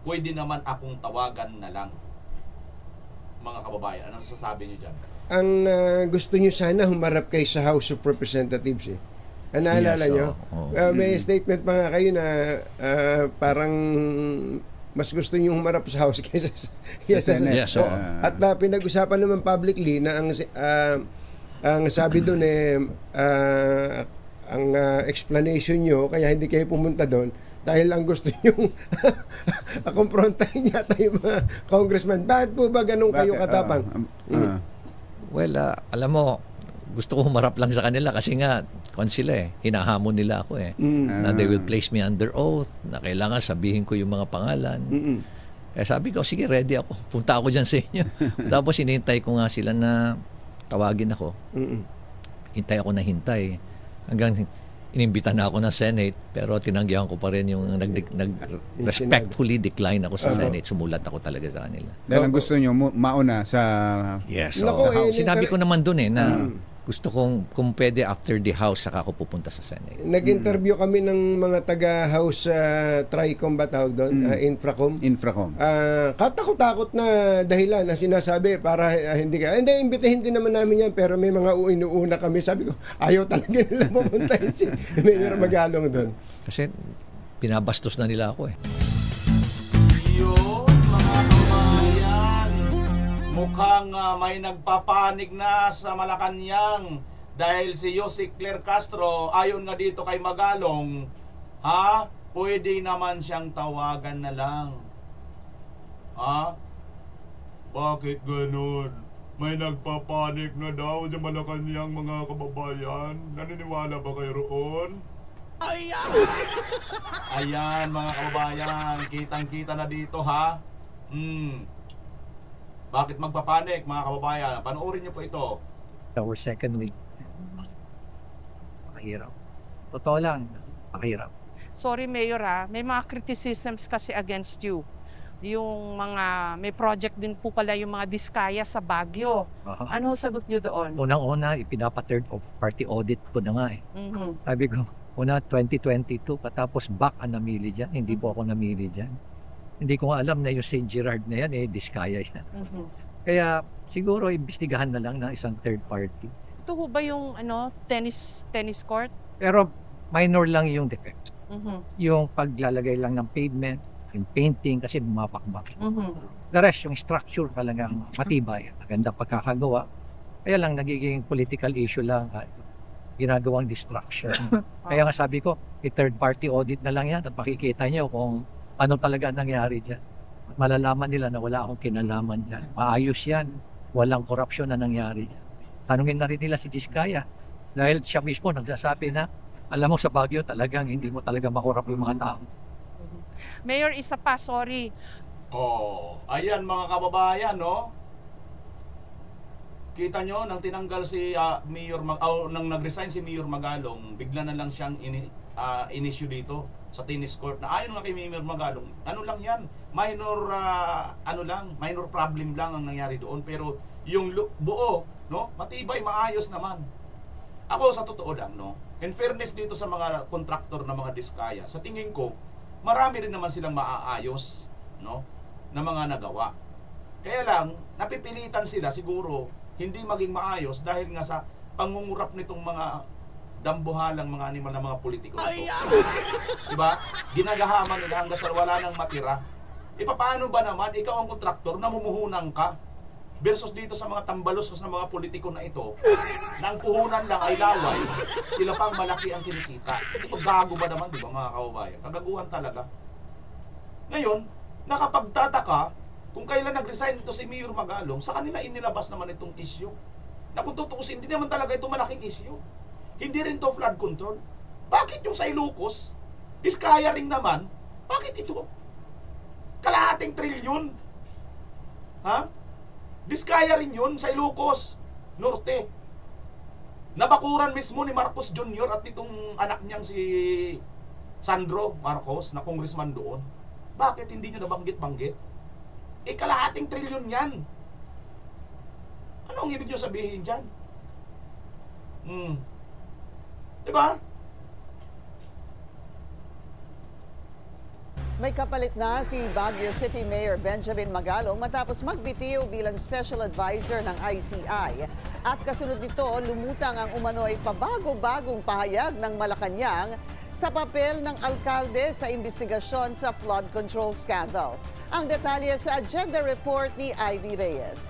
pwede naman akong tawagan na lang. Mga kababayan, ano sasabi niyo dyan? Ang gusto nyo sana humarap kayo sa House of Representatives eh. Naalala Yes, nyo? oo. May statement pa nga kayo na parang mas gusto nyo humarap sa House kaysa sa Senate. Yes, oo. At pinag-usapan naman publicly na ang sabi doon ang explanation nyo kaya hindi kayo pumunta doon dahil ang gusto nyo kumprontahin yata yung mga congressman. Bakit po ba ganun kayo katapang? Well, alam mo, gusto ko humarap lang sa kanila kasi nga, sila hinahamon nila ako na they will place me under oath, na kailangan sabihin ko yung mga pangalan. Sabi ko, sige, ready ako. Punta ako dyan sa inyo. Tapos hinihintay ko nga sila na tawagin ako. Hintay ako na hintay. Hanggang inimbita na ako ng Senate, pero tinanggihan ko pa rin yung respectfully decline ako sa Senate. Sumulat ako talaga sa kanila. Dahil ang gusto nyo mauna sa Yes. Nako, Sa House. Sinabi ko naman dun na gusto kong, kung pwede after the House, saka ako pupunta sa Senate. Nag-interview kami ng mga taga-House Tricom ba tawag doon? Infracom. Katakot-takot na dahilan na sinasabi para hindi ka. Hindi, imbitahin din naman namin yan pero may mga inuuna kami. Sabi ko, ayaw talaga nila pumuntahin si Mayor Magalong doon. Kasi pinabastos na nila ako Yun, mga kabayan. Mukhang may nagpapanik na sa Malacanang dahil si Jose Claire Castro, ayon nga dito kay Magalong, pwede naman siyang tawagan na lang. Bakit ganun? May nagpapanik na daw sa Malacanang, mga kababayan. Naniniwala ba kayo roon? Ayan mga kababayan, kitang-kita na dito Bakit magpapanik mga kababayan? Panoorin niyo po ito. Our second week. Mahirap. Totoo lang, mahirap. Sorry Mayor may mga criticisms kasi against you. Yung mga, may project din po pala yung mga diskaya sa Baguio. Ano sagot niyo doon? Unang-una, ipinapa-third party audit ko na nga Sabi ko, una 2022, patapos back ang namili dyan. Hindi po ako namili dyan. Hindi ko alam na yung St. Gerard na yan, diskaya yan. Kaya siguro imbestigahan na lang ng isang third party. Ito ba yung tennis court? Pero minor lang yung defect. Yung paglalagay lang ng pavement, yung painting kasi bumapakbak. The rest, yung structure talagang matibay. Maganda pagkakagawa. Kaya lang nagiging political issue lang. Ginagawang distraction. Kaya nga sabi ko, third party audit na lang yan at makikita nyo kung ano talaga nangyari dyan. Malalaman nila na wala akong kinalaman dyan. Maayos yan. Walang korupsyon na nangyari dyan. Tanungin na rin nila si Diskaya. Dahil siya mismo nagsasabi na, alam mo sa Baguio talagang hindi mo talaga makorap yung mga tao. Mayor, isa pa, sorry. Ayan mga kababayan, Kita nyo, nang tinanggal si nang nag-resign si Mayor Magalong, bigla na lang siyang in-issue dito sa tennis court na ayon nga kay Mayor Magalong, ano lang yan, minor minor problem lang ang nangyari doon, pero yung buo, matibay, maayos naman. Ako sa totoo lang, in fairness dito sa mga kontraktor na mga diskaya, sa tingin ko, marami rin naman silang maaayos, na mga nagawa. Kaya lang, napipilitan sila siguro hindi maging maayos dahil nga sa pangungurap nitong mga dambuhalang mga animal na mga politiko ito. Diba? Ginagahaman nila hanggang sa wala nang matira. Paano ba naman ikaw ang kontraktor, namumuhunan ka versus dito sa mga tambalos na mga politiko na ito, nang puhunan lang ay laway, sila pang malaki ang kinikita. Ito gago ba naman, di ba mga kababayan? Kagaguhan talaga. Ngayon, nakapagtataka kung kailan nag-resign ito si Mayor Magalong, sa kanila inilabas naman itong issue. Na kung tutuusin, hindi naman talaga ito malaking issue. Hindi rin to flood control. Bakit yung sa Ilocos, diskaya rin naman, bakit ito? Kalahating trilyon. Diskaya rin yun sa Ilocos Norte. Nabakuran mismo ni Marcos Jr. at itong anak niyang si Sandro Marcos na congressman doon. Bakit hindi nyo nabanggit-banggit? Kalahating trilyon yan. Ano ang ibig nyo sabihin dyan? Diba? May kapalit na si Baguio City Mayor Benjamin Magalong matapos magbitiw bilang Special Advisor ng ICI. At kasunod nito, lumutang ang umano'y pabago-bagong pahayag ng Malacanang sa papel ng alkalde sa investigasyon sa flood control scandal. Ang detalye sa agenda report ni Ivy Reyes.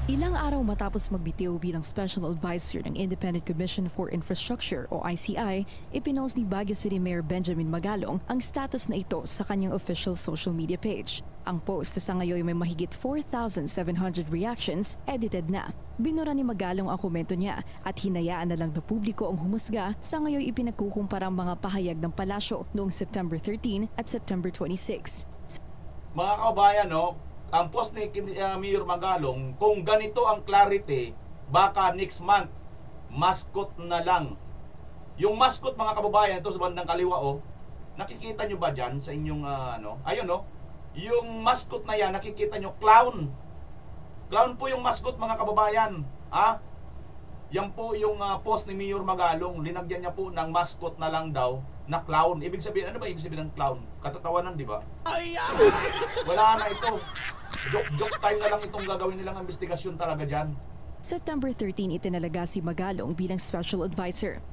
Ilang araw matapos magbitiw bilang Special Advisor ng Independent Commission for Infrastructure o ICI, ipinost ni Baguio City Mayor Benjamin Magalong ang status na ito sa kanyang official social media page. Ang post sa ngayon may mahigit 4,700 reactions, edited na. Binura ni Magalong ang komento niya at hinayaan na lang na publiko ang humusga. Sa ngayon ipinagkukumpara ang mga pahayag ng palasyo noong September 13 at September 26. Mga kabayan, no? Ang post ni Mayor Magalong, kung ganito ang clarity, baka next month, mascot na lang. Yung mascot, mga kababayan, ito sa bandang kaliwa, nakikita nyo ba dyan sa inyong, ayun, yung mascot na yan, nakikita nyo, clown. Clown po yung mascot, mga kababayan. Yan po yung post ni Mayor Magalong. Linagyan niya po ng mascot na lang daw na clown. Ibig sabihin, ano ba ibig sabihin ng clown? Katatawanan, di ba? Wala na ito. Joke time na lang itong gagawin nilang investigasyon talaga dyan. September 13 itinalaga si Magalong bilang Special Advisor.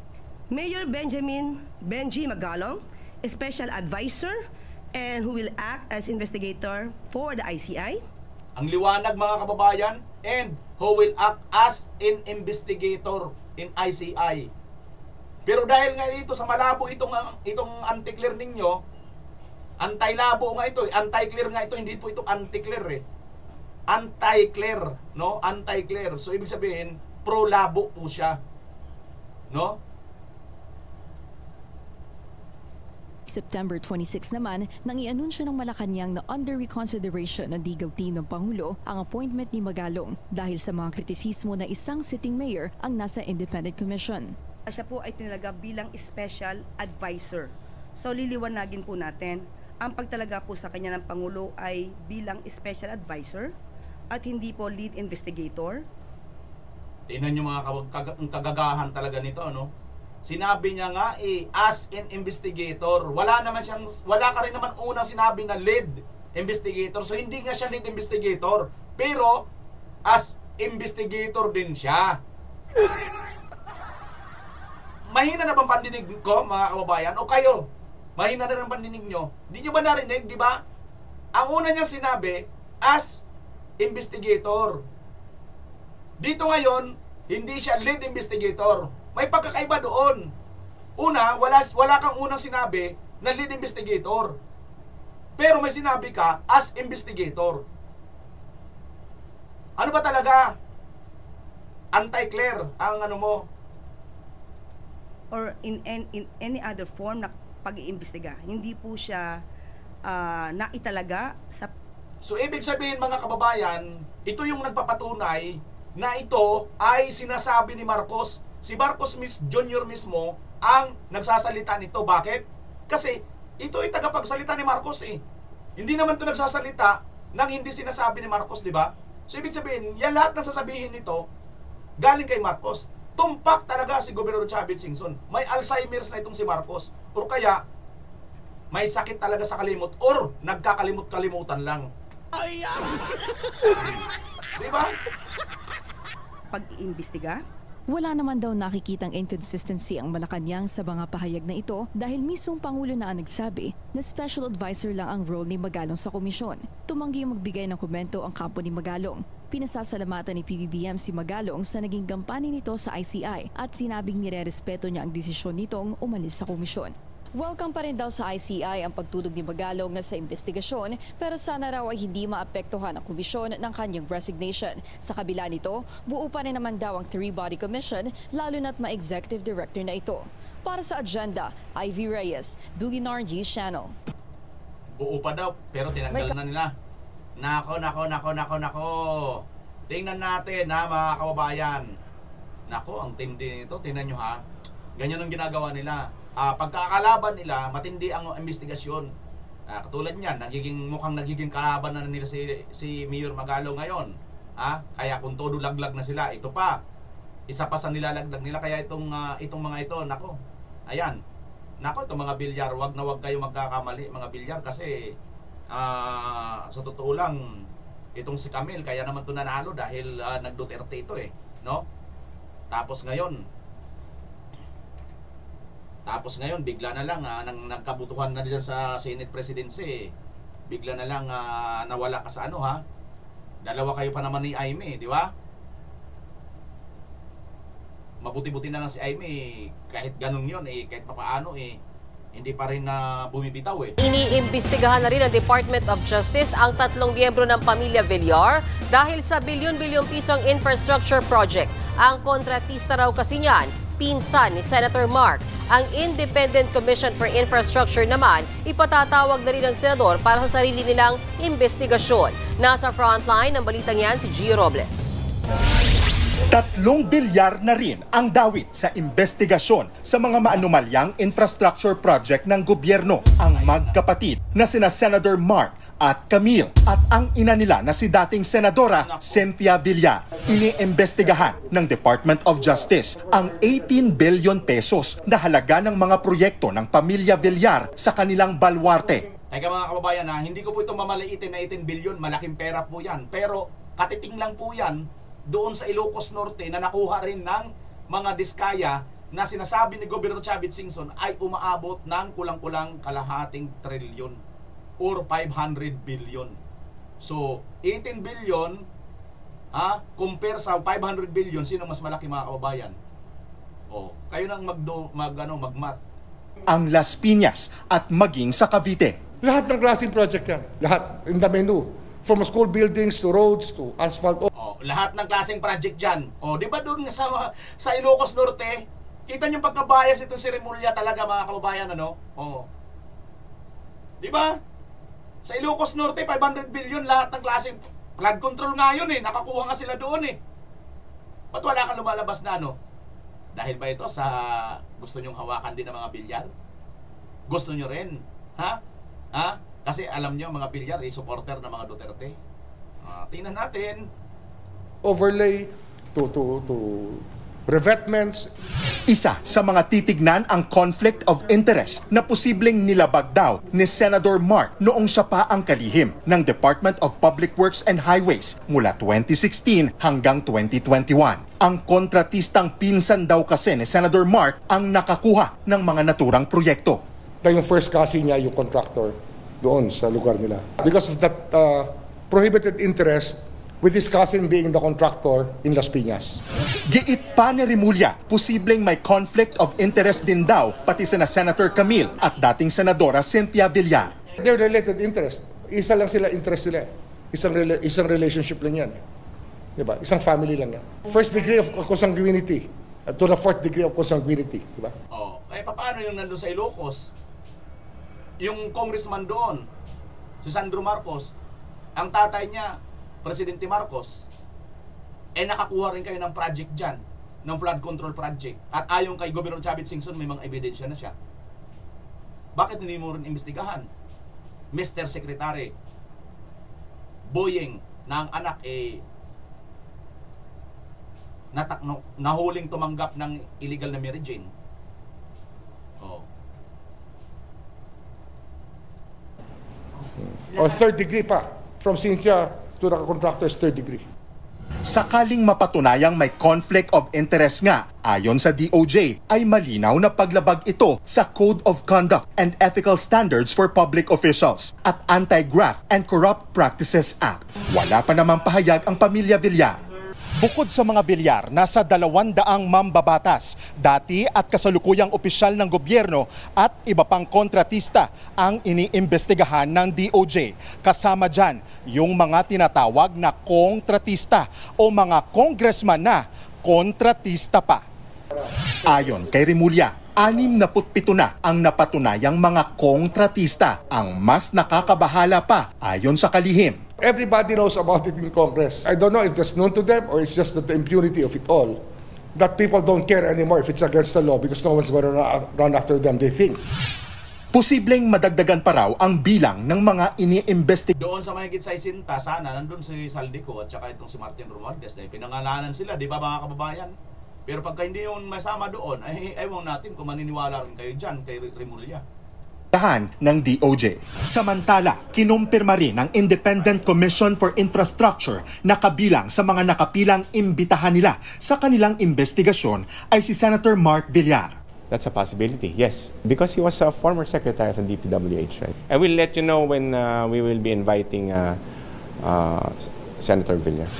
Mayor Benji Magalong, a Special Advisor and who will act as investigator for the ICI. Ang liwanag, mga kababayan, and who will act as an investigator in ICI. Pero dahil nga ito sa malabo itong anti-clear ninyo, anti-labo nga ito, anti-clear nga ito, hindi po ito anti-clear Anti-clear, no? Anti-clear. So ibig sabihin, pro-labo po siya. No? September 26 naman, nang i-anunsyo ng Malacanang na under reconsideration ng legal team ng Pangulo ang appointment ni Magalong dahil sa mga kritisismo na isang sitting mayor ang nasa Independent Commission. Siya po ay tinalaga bilang Special Advisor. So liliwanagin po natin, ang pagtalaga po sa kanya ng Pangulo ay bilang Special Advisor at hindi po Lead Investigator. Tingnan nyo mga kagagahan talaga nito, no? Sinabi niya nga as an investigator. Wala ka rin naman unang sinabi na lead investigator. So hindi nga siya lead investigator. Pero as investigator din siya. Mahina na bang pandinig ko, mga kababayan? O kayo? Mahina na ng pandinig nyo? Di nyo ba narinig, di ba? Ang una niyang sinabi, as investigator. Dito ngayon, hindi siya lead investigator. May pagkakaiba doon. Una, wala kang unang sinabi na lead investigator. Pero may sinabi ka as investigator. Ano ba talaga? Anti-clear ang ano mo? Or in any other form na pag-iimbestiga. Hindi po siya naitalaga sa... So ibig sabihin, mga kababayan, ito yung nagpapatunay na ito ay sinasabi ni Marcos. Si Marcos Jr. mismo ang nagsasalita nito. Bakit? Kasi ito ay tagapagsalita ni Marcos Hindi naman ito nagsasalita nang hindi sinasabi ni Marcos, di ba? So ibig sabihin, yan lahat ng sasabihin nito galing kay Marcos. Tumpak talaga si Gobernador Chavit Singson. May Alzheimer's na itong si Marcos. O kaya, may sakit talaga sa kalimot or nagkakalimot-kalimutan lang. Di ba? Pag-iimbestiga? Wala naman daw nakikitang inconsistency ang Malacanang sa mga pahayag na ito dahil mismong Pangulo na ang nagsabi na special advisor lang ang role ni Magalong sa komisyon. Tumanggi magbigay ng komento ang kampo ni Magalong. Pinasasalamatan ni PBBM si Magalong sa naging gampanin nito sa ICI at sinabing nirerespeto niya ang desisyon nitong umalis sa komisyon. Welcome pa rin daw sa ICI ang pagtulog ni Magalong sa investigasyon pero sana raw ay hindi maapektuhan ang komisyon ng kanyang resignation. Sa kabila nito, buo pa rin naman daw ang 3-body commission lalo na't ma-executive director na ito. Para sa agenda, Ivy Reyes, Billionaire News Channel. Buo pa daw pero tinanggal na nila. Nako. Tingnan natin mga kababayan. Nako, ang tindi nito. Tingnan nyo Ganyan ang ginagawa nila. Pagkakalaban nila, matindi ang investigasyon. Katulad niyan, mukhang nagiging kalaban na nila si Mayor Magalong ngayon. Kaya kung todo laglag na sila, ito pa. Isa pa sa nilalaglag nila. Kaya itong mga ito, nako. Ayan. nako, itong mga bilyar, wag na wag kayo magkakamali mga bilyar kasi sa totoo lang, itong si Camille, kaya naman ito nanalo dahil nag-Duterte ito no? Tapos ngayon, bigla na lang, nang nagkabutuhan na dyan sa Senate Presidency, bigla na lang nawala ka sa dalawa kayo pa naman ni Aimee, di ba? Mabuti-buti na lang si Aimee, kahit ganun yun, kahit papaano, hindi pa rin bumibitaw. Iniimbestigahan na rin ng Department of Justice ang 3 miyembro ng pamilya Villar dahil sa bilyon-bilyong pisong infrastructure project. Ang kontratista raw kasi niyan, pinsan ni Senator Mark. Ang Independent Commission for Infrastructure naman, ipatatawag na rin ng senador para sa sarili nilang investigasyon. Nasa frontline ng balitang yan si Gio Robles. 3 bilyar na rin ang dawit sa investigasyon sa mga maanumalyang infrastructure project ng gobyerno. Ang magkapatid na sina Senator Mark at Camille at ang ina nila na si dating Senadora Cynthia Villar. Iniimbestigahan ng Department of Justice ang 18 billion pesos na halaga ng mga proyekto ng pamilya Villar sa kanilang balwarte. Teka mga kababayan, hindi ko po ito mamaliitin na 18 billion, malaking pera po yan. Pero katiting lang po yan doon sa Ilocos Norte na nakuha rin ng mga diskaya na sinasabi ni Governor Chavit Singson ay umaabot ng kulang-kulang kalahating trilyon or 500 billion. So, 18 billion compare sa 500 billion, sino mas malaki mga kababayan? Kayo nang mag-math. Ang Las Piñas at maging sa Cavite. Lahat ng klaseng project yan. Lahat in the menu. From school buildings to roads to asphalt. Lahat ng klaseng project dyan. Di ba doon sa Ilocos Norte, kita niyo pagkabayas itong si Remulla talaga mga kababayan, Di ba? Sa Ilocos Norte, 500 billion lahat ng klaseng flood control nga yun nakakuha nga sila doon Ba't wala kang lumalabas na Dahil ba ito sa gusto nyong hawakan din ng mga bilyar? Gusto nyo rin? Kasi alam nyo, mga bilyar, supporter ng mga Duterte. Tingnan natin. Overlay to revetments. Isa sa mga titignan ang conflict of interest na posibleng nilabag daw ni Senator Mark noong siya pa ang kalihim ng Department of Public Works and Highways mula 2016 hanggang 2021. Ang kontratistang pinsan daw kasi ni Senator Mark ang nakakuha ng mga naturang proyekto. Yung first kasi niya yung contractor doon sa lugar nila. Because of that prohibited interest, with his cousin being the contractor in Las Piñas. Giit pa ni Remulla, posibleng may conflict of interest din daw pati sina Senator Camille at dating Senadora Cynthia Villar. They're related interest. Isa lang sila interest nila. Isang relationship lang yan. Diba? Isang family lang yan. First degree of consanguinity to the fourth degree of consanguinity. Diba? Paano yung nandun sa Ilocos? Yung congressman doon, si Sandro Marcos, ang tatay niya, Presidente Marcos, nakakuha rin kayo ng project dyan, ng flood control project. At ayon kay Governor Chavit Singson, may mga ebidensya na siya. Bakit hindi mo rin imbestigahan? Mr. Secretary, Boyeng, na ang anak nahuling tumanggap ng illegal na Mary Jane. O third degree pa. From Cynthia to the contractor's third degree. Sakaling mapatunayang may conflict of interest nga, ayon sa DOJ, ay malinaw na paglabag ito sa Code of Conduct and Ethical Standards for Public Officials at Anti-Graft and Corrupt Practices Act. Wala pa namang pahayag ang pamilya Villar. Bukod sa mga Villar, nasa 200 mambabatas, dati at kasalukuyang opisyal ng gobyerno at iba pang kontratista ang iniimbestigahan ng DOJ. Kasama dyan yung mga tinatawag na kontratista o mga congressman na kontratista pa. Ayon kay Remulla, 67 na ang napatunayang mga kontratista. Ang mas nakakabahala pa ayon sa kalihim. Everybody knows about it in Congress. I don't know if that's known to them or it's just the impunity of it all. That people don't care anymore if it's against the law because no one's going to run after them, they think. Posibleng madagdagan pa raw ang bilang ng mga iniimbestigahan. Doon sa mahigit sa isinta, sana nandun si Saldico at saka itong si Martin Romualdez. Pinangalanan sila, di ba mga kababayan? Pero pagka hindi yun masama doon, ay ewan natin kung maniniwala rin kayo dyan, kay Remulla. Ng DOJ. Samantala, kinumpirma rin ng Independent Commission for Infrastructure na kabilang sa mga nakapilang imbitahan nila sa kanilang investigasyon ay si Senator Mark Villar. That's a possibility, yes. Because he was a former secretary of the DPWH, right? I will let you know when we will be inviting Senator Villar.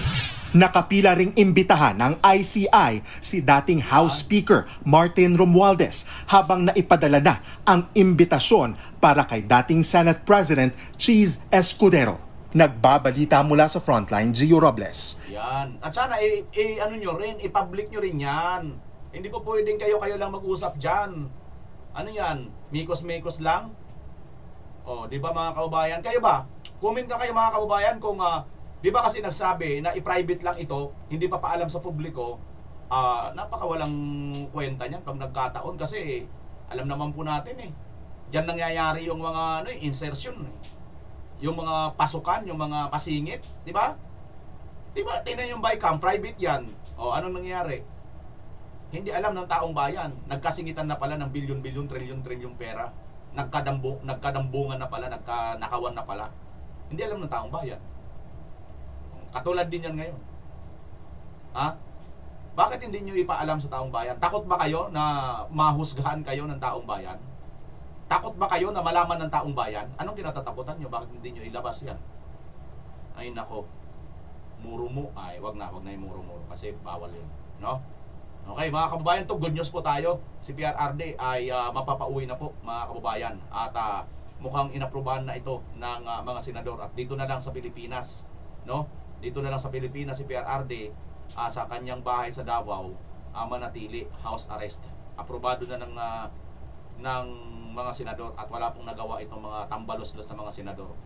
Nakapila ring imbitahan ng ICI si dating House Speaker Martin Romualdez habang naipadala na ang imbitasyon para kay dating Senate President Cheese Escudero. Nagbabalita mula sa Frontline, Gio Robles. Yan. At sana ano nyo rin, i-public nyo rin yan. Hindi po pwedeng kayo lang mag-usap dyan. Ano yan? Mikos-mikos lang? O, di ba mga kababayan? Kayo ba? Comment na kayo mga kababayan kung di ba kasi nagsabi na i-private lang ito, hindi pa paalam sa publiko, napakawalang kwenta niyan pag nagkataon kasi alam naman po natin diyan nangyayari yung mga insertion, yung mga pasukan, yung mga pasingit, di ba? Di ba, tingnan yung bycam, private yan. O, anong nangyayari? Hindi alam ng taong bayan. Nagkasingitan na pala ng bilyon-bilyon, trilyon-trilyon pera. Nagkadambungan na pala, nakawan na pala. Hindi alam ng taong bayan. Katulad din yan ngayon. Ha? Bakit hindi nyo ipaalam sa taong bayan? Takot ba kayo na mahusgahan kayo ng taong bayan? Takot ba kayo na malaman ng taong bayan? Anong kinatatakutan nyo? Bakit hindi nyo ilabas yan? Ay nako, muro-mo. Ay, wag na yung muro-muro kasi bawal yun. No? Okay, mga kababayan, to good news po tayo. Si PRRD ay mapapauwi na po, mga kababayan. At mukhang inaprubahan na ito ng mga senador. At dito na lang sa Pilipinas, no? Dito na lang sa Pilipinas si PRRD sa kanyang bahay sa Davao manatili, house arrest. Aprobado na ng mga senador at wala pong nagawa itong mga tambalos-los na mga senador.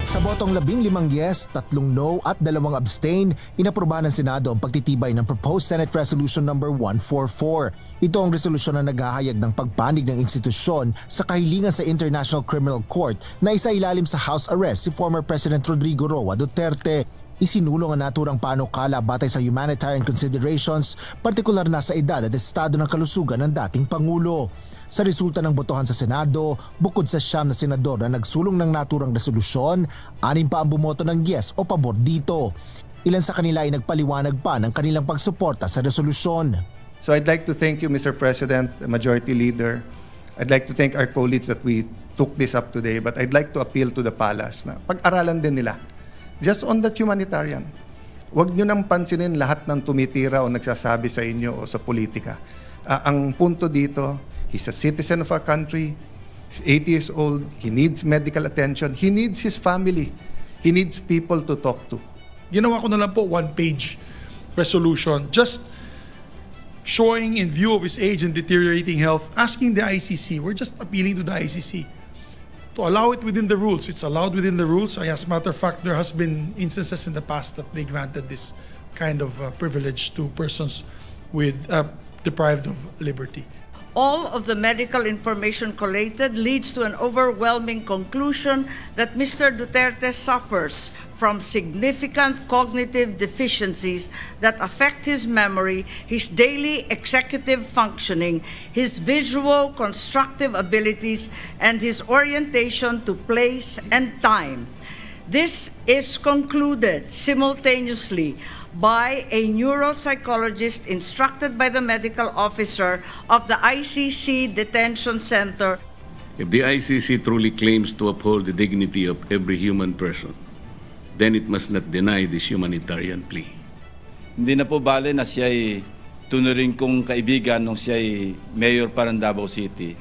Sa botong 15 yes, 3 no at 2 abstain, inaprubahan ng Senado ang pagtitibay ng Proposed Senate Resolution No. 144. Ito ang resolusyon na naghahayag ng pagpanig ng institusyon sa kahilingan sa International Criminal Court na isailalim sa house arrest si former President Rodrigo Roa Duterte. Isinulong ang naturang panukala batay sa humanitarian considerations, partikular na sa edad at estado ng kalusugan ng dating Pangulo. Sa resulta ng botohan sa Senado, bukod sa 9 na senador na nagsulong ng naturang resolusyon, 6 pa ang bumoto ng yes o pabor dito. Ilan sa kanila ay nagpaliwanag pa ng kanilang pagsuporta sa resolusyon. So I'd like to thank you, Mr. President, Majority Leader. I'd like to thank our colleagues that we took this up today, but I'd like to appeal to the Palace na pag-aralan din nila. Just on that humanitarian, huwag nyo nang pansinin lahat ng tumitira o nagsasabi sa inyo o sa politika. Ang punto dito, he's a citizen of our country, he's 80 years old, he needs medical attention, he needs his family, he needs people to talk to. Ginawa ko na lang po 1-page resolution, just showing in view of his age and deteriorating health, asking the ICC, we're just appealing to the ICC, to allow it within the rules. It's allowed within the rules. As a matter of fact, there has been instances in the past that they granted this kind of privilege to persons with deprived of liberty. All of the medical information collated leads to an overwhelming conclusion that Mr. Duterte suffers from significant cognitive deficiencies that affect his memory, his daily executive functioning, his visual constructive abilities, and his orientation to place and time. This is concluded simultaneously by a neuropsychologist instructed by the medical officer of the ICC Detention Center. If the ICC truly claims to uphold the dignity of every human person, then it must not deny this humanitarian plea. Hindi na po bale na siya ay tunuring kong kaibigan nung siya ay mayor pa ng Davao City.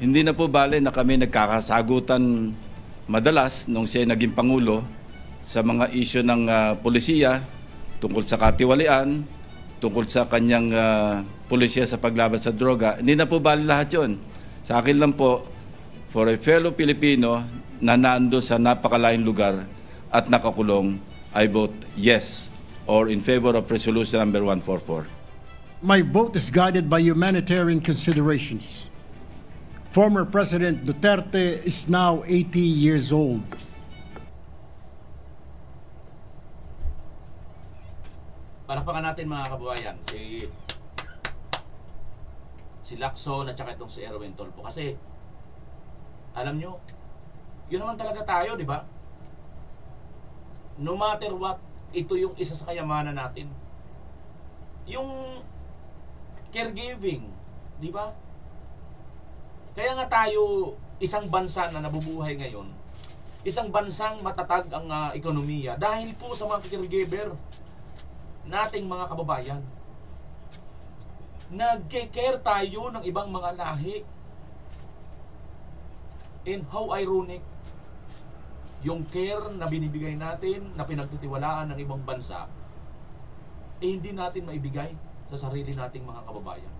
Hindi na po bale na kami nagkakasagutan madalas nung siya ay naging Pangulo sa mga isyu ng polisiya, tungkol sa katiwalian, tungkol sa kanyang pulisya sa paglaban sa droga. Hindi na po bali lahat yun. Sa akin lang po, for a fellow Filipino na nando sa napakalayong lugar at nakakulong, I vote yes or in favor of Resolution number 144. My vote is guided by humanitarian considerations. Former President Duterte is now 80 years old. Palakpakan natin mga kababayan, si si Lacson at saka itong si Erwin Tulfo. Kasi, alam nyo, yun naman talaga tayo, di ba? No matter what, ito yung isa sa kayamanan natin. Yung caregiving, di ba? Kaya nga tayo, isang bansa na nabubuhay ngayon, isang bansang matatag ang ekonomiya dahil po sa mga caregiver nating mga kababayan. Nag-care tayo ng ibang mga lahi. And how ironic, yung care na binibigay natin, na pinagtitiwalaan ng ibang bansa, hindi natin maibigay sa sarili nating mga kababayan.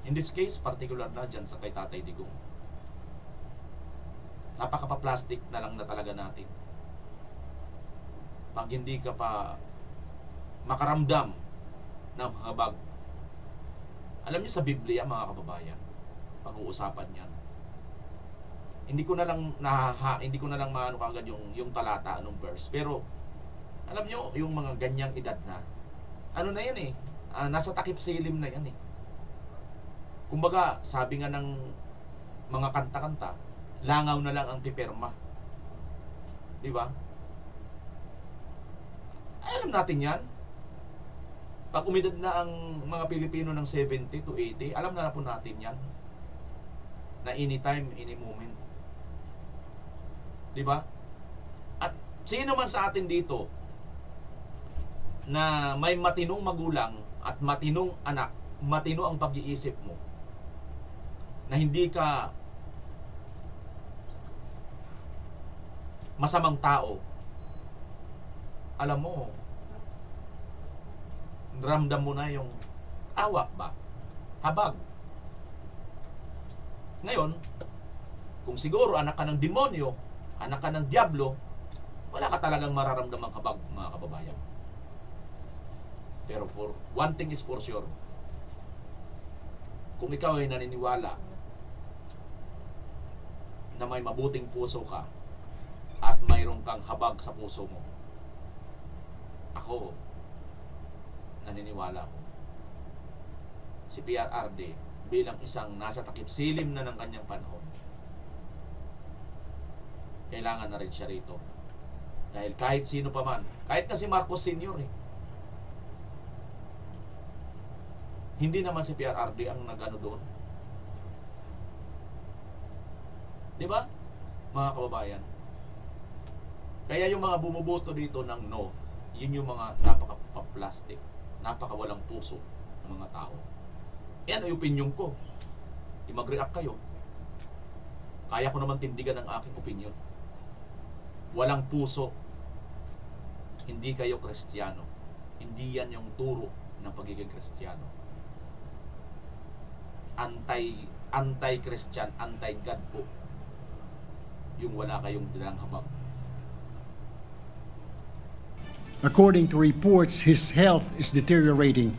In this case, particular na dyan sa kay Tatay Digong. Napaka-plastic na lang na talaga natin. Pag hindi ka pa makaramdam ng habag. Alam niyo sa Biblia, mga kababayan, pag-uusapan yan. Hindi ko na lang maano kagad yung talata anong verse, pero alam niyo yung mga ganyang edad na ano na yan nasa takip silim na yan Kumbaga, sabi nga ng mga kanta-kanta, langaw na lang ang piperma. Di ba? Alam natin yan. Pag umidad na ang mga Pilipino ng 70 to 80, alam na po natin yan. Na anytime, any moment. Di ba? At sino man sa atin dito na may matinong magulang at matinong anak, matino ang pag-iisip mo, na hindi ka masamang tao, alam mo, ramdam mo na yung awa ba? Habag. Ngayon, kung siguro anak ka ng demonyo, anak ka ng diablo, wala ka talagang mararamdamang habag, mga kababayan. Pero for one thing is for sure, kung ikaw ay naniniwala na may mabuting puso ka at mayroon kang habag sa puso mo, ako, naniniwala ko, si PRRD bilang isang nasa takip silim na ng kanyang panahon, kailangan na rin siya rito. Dahil kahit sino pa man, kahit na si Marcos Sr. Hindi naman si PRRD ang nag-ano doon. Di ba, mga kababayan? Kaya yung mga bumuboto dito ng no, yun yung mga napaka-plastic, napaka-walang puso ng mga tao. Yan ay opinion ko. Di mag-react kayo. Kaya ko naman tindigan ang aking opinion. Walang puso. Hindi kayo Kristiyano. Hindi yan yung turo ng pagiging Kristiyano. Anti-Christian, anti-God po yung wala kayong dalang habag. According to reports, his health is deteriorating.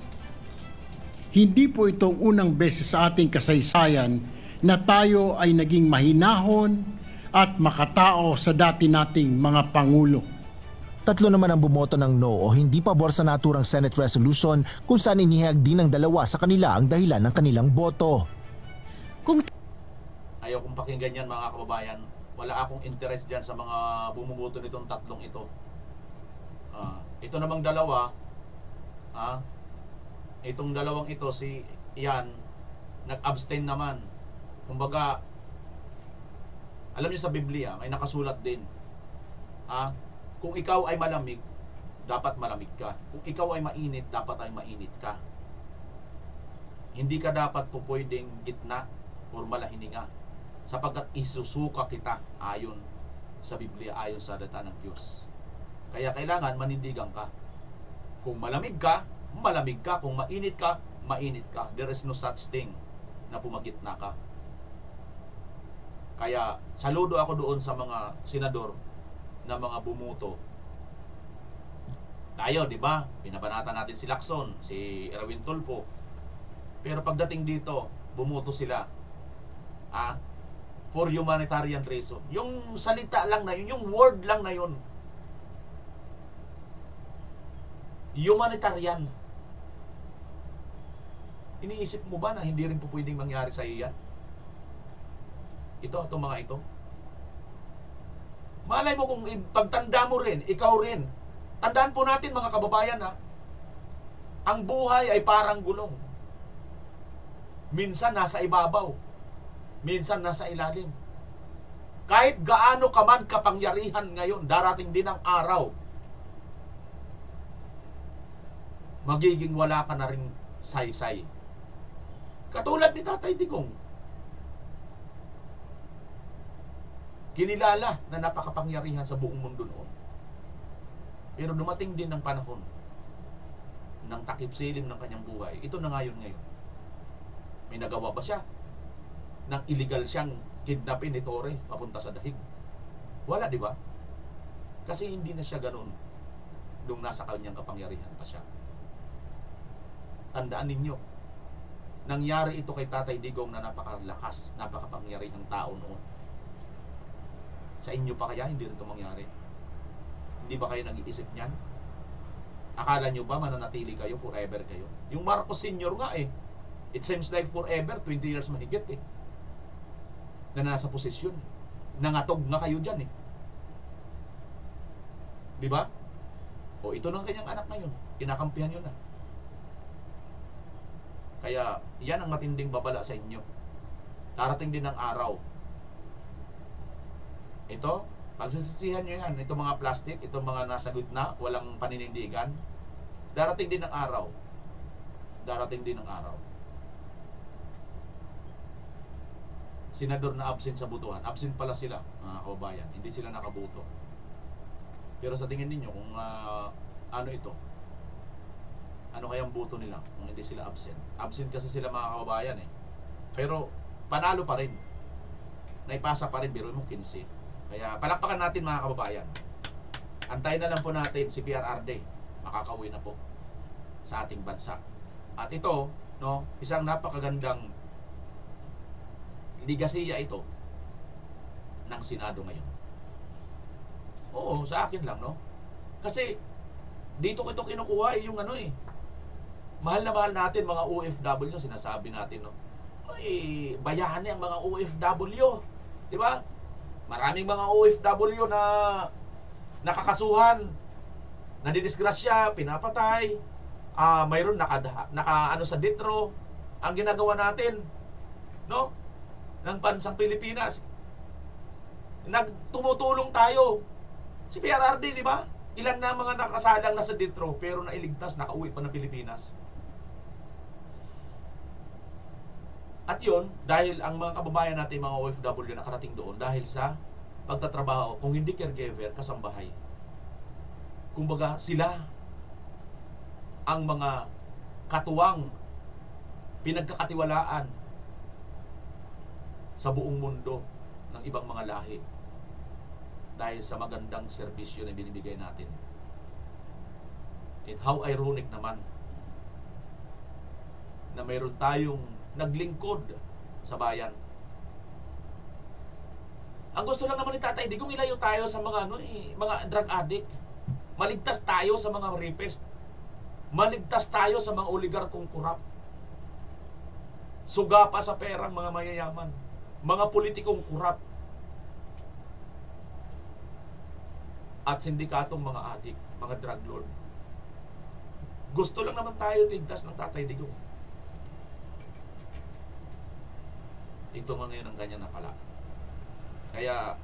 Hindi po itong unang beses sa ating kasaysayan na tayo ay naging mahinahon at makatao sa dati nating mga pangulo. Tatlo naman ang bumoto ng no o hindi pabor sa naturang Senate resolution kung saan inihayag din ng dalawa sa kanila ang dahilan ng kanilang boto. Ayaw kong pakinggan yan, mga kababayan. Wala akong interest dyan sa mga bumuboto nitong tatlong ito. Ito namang dalawa, itong dalawang ito, si Ian, nag-abstain naman. Kumbaga, alam niyo sa Biblia, may nakasulat din. Kung ikaw ay malamig, dapat malamig ka. Kung ikaw ay mainit, dapat ay mainit ka. Hindi ka dapat po pwedeng gitna o malahininga, sapagkat isusuka kita ayon sa Biblia, ayon sa salita ng Diyos. Kaya kailangan manindigan ka. Kung malamig ka, malamig ka. Kung mainit ka, mainit ka. There is no such thing na pumagitna ka. Kaya saludo ako doon sa mga senador na mga bumuto. Tayo, di ba? Pinabanata natin si Lacson, si Erwin Tulfo. Pero pagdating dito, bumuto sila. For humanitarian reason. Yung salita lang na yun, yung word lang na yun. Humanitarian. Iniisip mo ba na hindi rin po pwedeng mangyari sa iyo yan? Itong mga ito. Malay mo kung pagtanda mo rin, ikaw rin. Tandaan po natin mga kababayan ha, ang buhay ay parang gulong. Minsan nasa ibabaw, minsan nasa ilalim. Kahit gaano ka man kapangyarihan ngayon, darating din ang araw, magiging wala ka na rin saysay. Katulad ni Tatay Digong, kinilala na napakapangyarihan sa buong mundo noon. Pero dumating din ang panahon ng takip silim ng kanyang buhay. Ito na ngayon. May nagawa ba siya? Nang illegal siyang kidnapin ni Torre papunta sa dahig? Wala, di ba? Kasi hindi na siya ganun nung nasa kanyang kapangyarihan pa siya. Tandaan ninyo, nangyari ito kay Tatay Digong na napakalakas, napakapangyarihang tao noon. Sa inyo pa kaya hindi rin ito mangyari? Hindi ba kayo nag-iisip niyan? Akala nyo ba mananatili kayo, forever kayo? Yung Marcos Sr. nga it seems like forever, 20 years mahigit na nasa posisyon. Nangatog nga kayo dyan Di ba? O ito ng kanyang anak ngayon, kinakampihan nyo na. Kaya yan ang matinding babala sa inyo. Darating din ang araw. Ito, pagsisisihan nyo yan, itong mga plastic, itong mga nasa gitna, walang paninindigan, darating din ang araw. Darating din ang araw. Senador na absent sa butuhan. Absent pala sila, mga kababayan. Hindi sila nakabuto. Pero sa tingin ninyo, kung ano ito, ano kayang buto nila kung hindi sila absent? Absent kasi sila, mga kababayan Pero panalo pa rin. Naipasa pa rin, biro mo 15. Kaya palakpakan natin, mga kababayan. Antayin na lang po natin si PRRD. Makakauwi na po sa ating bansa. At ito, isang napakagandang ligasiya ito ng Senado ngayon. Oo, sa akin lang, Kasi dito ko ito kinukuha yung mahal na mahal natin mga OFW, sinasabi natin, Ay, bayani ang mga OFW. Di ba? Maraming mga OFW na nakakasuhan, nadidisgrasya, pinapatay, mayroon naka sa ditro. Ang ginagawa natin, ng bansang Pilipinas, tumutulong tayo. Si PRRD, di ba? Ilan na mga nakasalang na sa ditro pero nailigtas, nakauwi pa ng Pilipinas. At yun, dahil ang mga kababayan natin, mga OFW, nakarating doon dahil sa pagtatrabaho, kung hindi caregiver, kasambahay. Kumbaga, sila ang mga katuwang pinagkakatiwalaan sa buong mundo ng ibang mga lahi dahil sa magandang serbisyo na binibigay natin. And how ironic naman na mayroon tayong naglingkod sa bayan. Ang gusto lang naman ni Tatay Digong, ilayo tayo sa mga mga drug addict. Maligtas tayo sa mga rapist. Maligtas tayo sa mga oligarkong korap. Suga pa sa perang mga mayayaman. Mga politikong korap. At sindikatong mga addict, mga drug lord. Gusto lang naman tayo ligtas ng Tatay Digong. Ito nga ngayon ang ganyan na pala. Kaya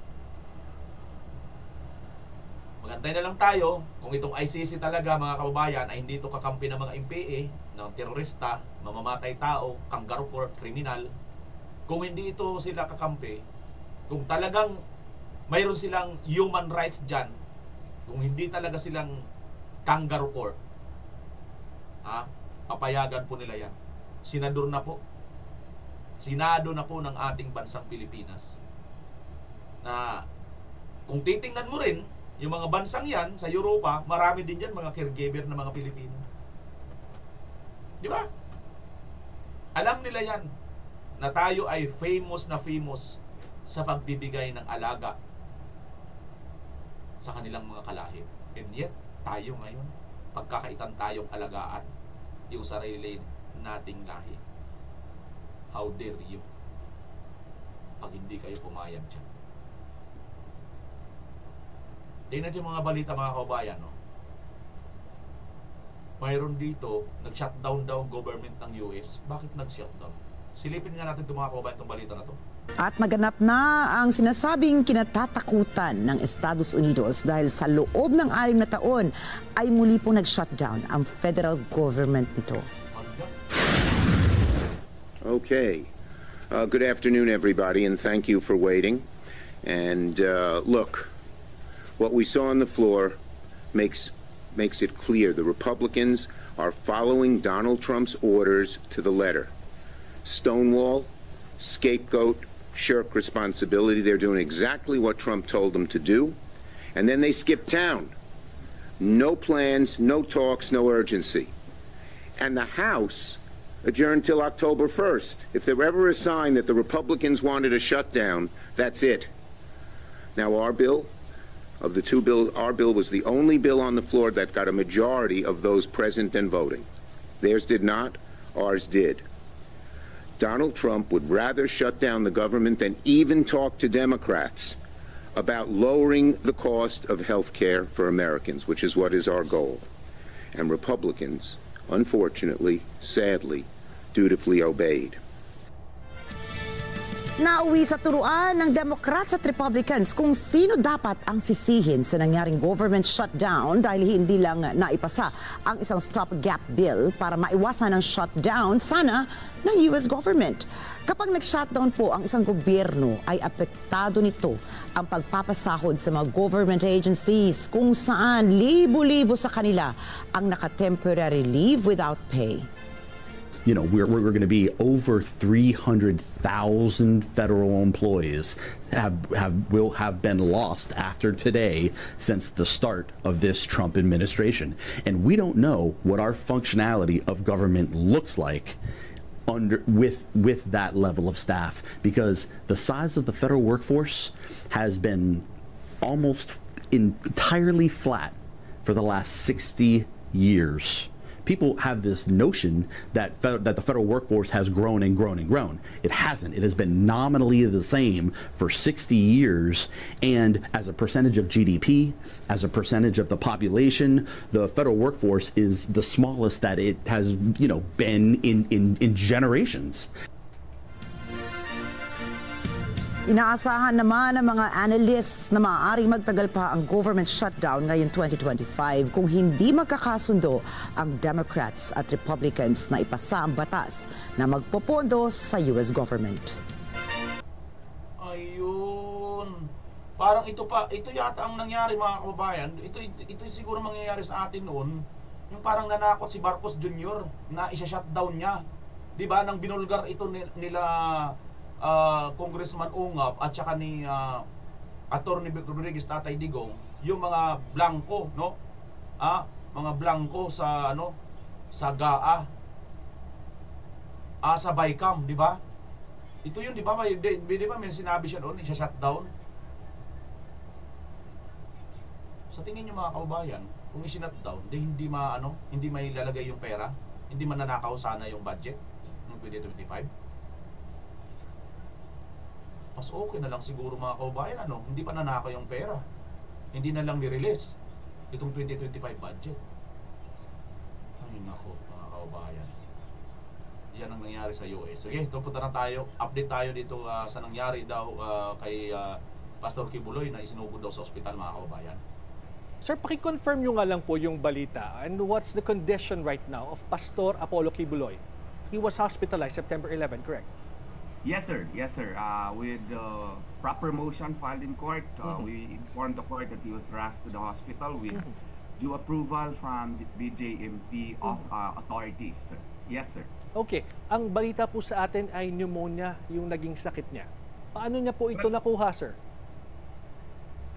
magantay na lang tayo kung itong ICC talaga, mga kababayan, ay hindi ito kakampi ng mga MPA, ng terorista, mamamatay tao, kangaroo court, kriminal. Kung hindi ito sila kakampi, kung talagang mayroon silang human rights dyan, kung hindi talaga silang kangaroo court, papayagan po nila yan. Senado na po ng ating bansang Pilipinas. Na kung titingnan mo rin, yung mga bansang yan sa Europa, marami din yan mga caregiver na mga Pilipino. Di ba? Alam nila yan na tayo ay famous sa pagbibigay ng alaga sa kanilang mga kalahi. And yet, tayo ngayon, pagkakaitan tayong alagaan yung sarili nating lahi. How dare you? Pag hindi kayo pumayag dyan. Tingnan natin yung mga balita, mga kabayan, no? Mayroon dito, nag-shutdown daw government ng US. Bakit nag-shutdown? Silipin nga natin itong mga kabayan, itong balita na to. At maganap na ang sinasabing kinatatakutan ng Estados Unidos dahil sa loob ng 6 na taon ay muli pong nag-shutdown ang federal government nito. Okay. Good afternoon, everybody, and thank you for waiting. And look, what we saw on the floor makes it clear the Republicans are following Donald Trump's orders to the letter. Stonewall, scapegoat, shirk responsibility. They're doing exactly what Trump told them to do. And then they skip town. No plans, no talks, no urgency. And the House adjourned till October 1st. If there were ever a sign that the Republicans wanted a shutdown, that's it. Now our bill, of the two bills, our bill was the only bill on the floor that got a majority of those present and voting. Theirs did not, ours did. Donald Trump would rather shut down the government than even talk to Democrats about lowering the cost of health care for Americans, which is what is our goal. And Republicans, unfortunately, sadly, dutifully obeyed. Nauwi sa turuan ng Democrats at Republicans kung sino dapat ang sisihin sa nangyaring government shutdown dahil hindi lang naipasa ang isang stopgap bill para maiwasan ang shutdown sana ng US government. Kapag nag-shutdown po ang isang gobyerno ay apektado nito ang pagpapasahod sa mga government agencies kung saan libo-libo sa kanila ang naka-temporary leave without pay. You know, we're going to be over 300,000 federal employees will have been lost after today since the start of this Trump administration. And we don't know what our functionality of government looks like with that level of staff, because the size of the federal workforce has been almost entirely flat for the last 60 years. People have this notion that the federal workforce has grown and grown and grown. It hasn't. It has been nominally the same for 60 years, and as a percentage of GDP, as a percentage of the population, the federal workforce is the smallest that it has, you know, been in generations. Inaasahan naman ng mga analysts na maaaring magtagal pa ang government shutdown ngayon 2025 kung hindi magkakasundo ang Democrats at Republicans na ipasa ang batas na magpopondo sa US government. Ayun. Parang ito yata ang nangyari, mga kababayan. Ito siguro mangyayari sa atin noon. Yung parang nanakot si Marcos Jr. na isa-shutdown niya. 'Di ba? Nang binulgar ito nila Congressman Ungab at saka ni Attorney Rodriguez, Tatay Digong, yung mga blanco, no? Mga blanco sa sa GAA, sa BICAM, di ba? Ito yun, di ba? Di ba may sinabi siya doon, isa-shutdown? Sa tingin niyo, mga kababayan, kung i-shutdown, hindi may lalagay yung pera, hindi mananakaw sana yung budget ng 2025. Mas okay na lang siguro, mga kababayan, hindi pa nanakaw yung pera, hindi na lang ni-release itong 2025 budget. Ay nako, mga kababayan, yan ang nangyari sa US. Sige, punta na tayo, update tayo dito sa nangyari daw kay Pastor Kibuloy na isinugod daw sa ospital, mga kababayan. Sir, paki-confirm nyo nga lang po yung balita, and what's the condition right now of Pastor Apollo Kibuloy? He was hospitalized September 11, correct? Yes, sir. Yes, sir. With the proper motion filed in court, we informed the court that he was rushed to the hospital with due approval from BJMP authorities, sir. Yes, sir. Okay. Ang balita po sa atin ay pneumonia yung naging sakit niya. Paano niya po ito nakuha, sir?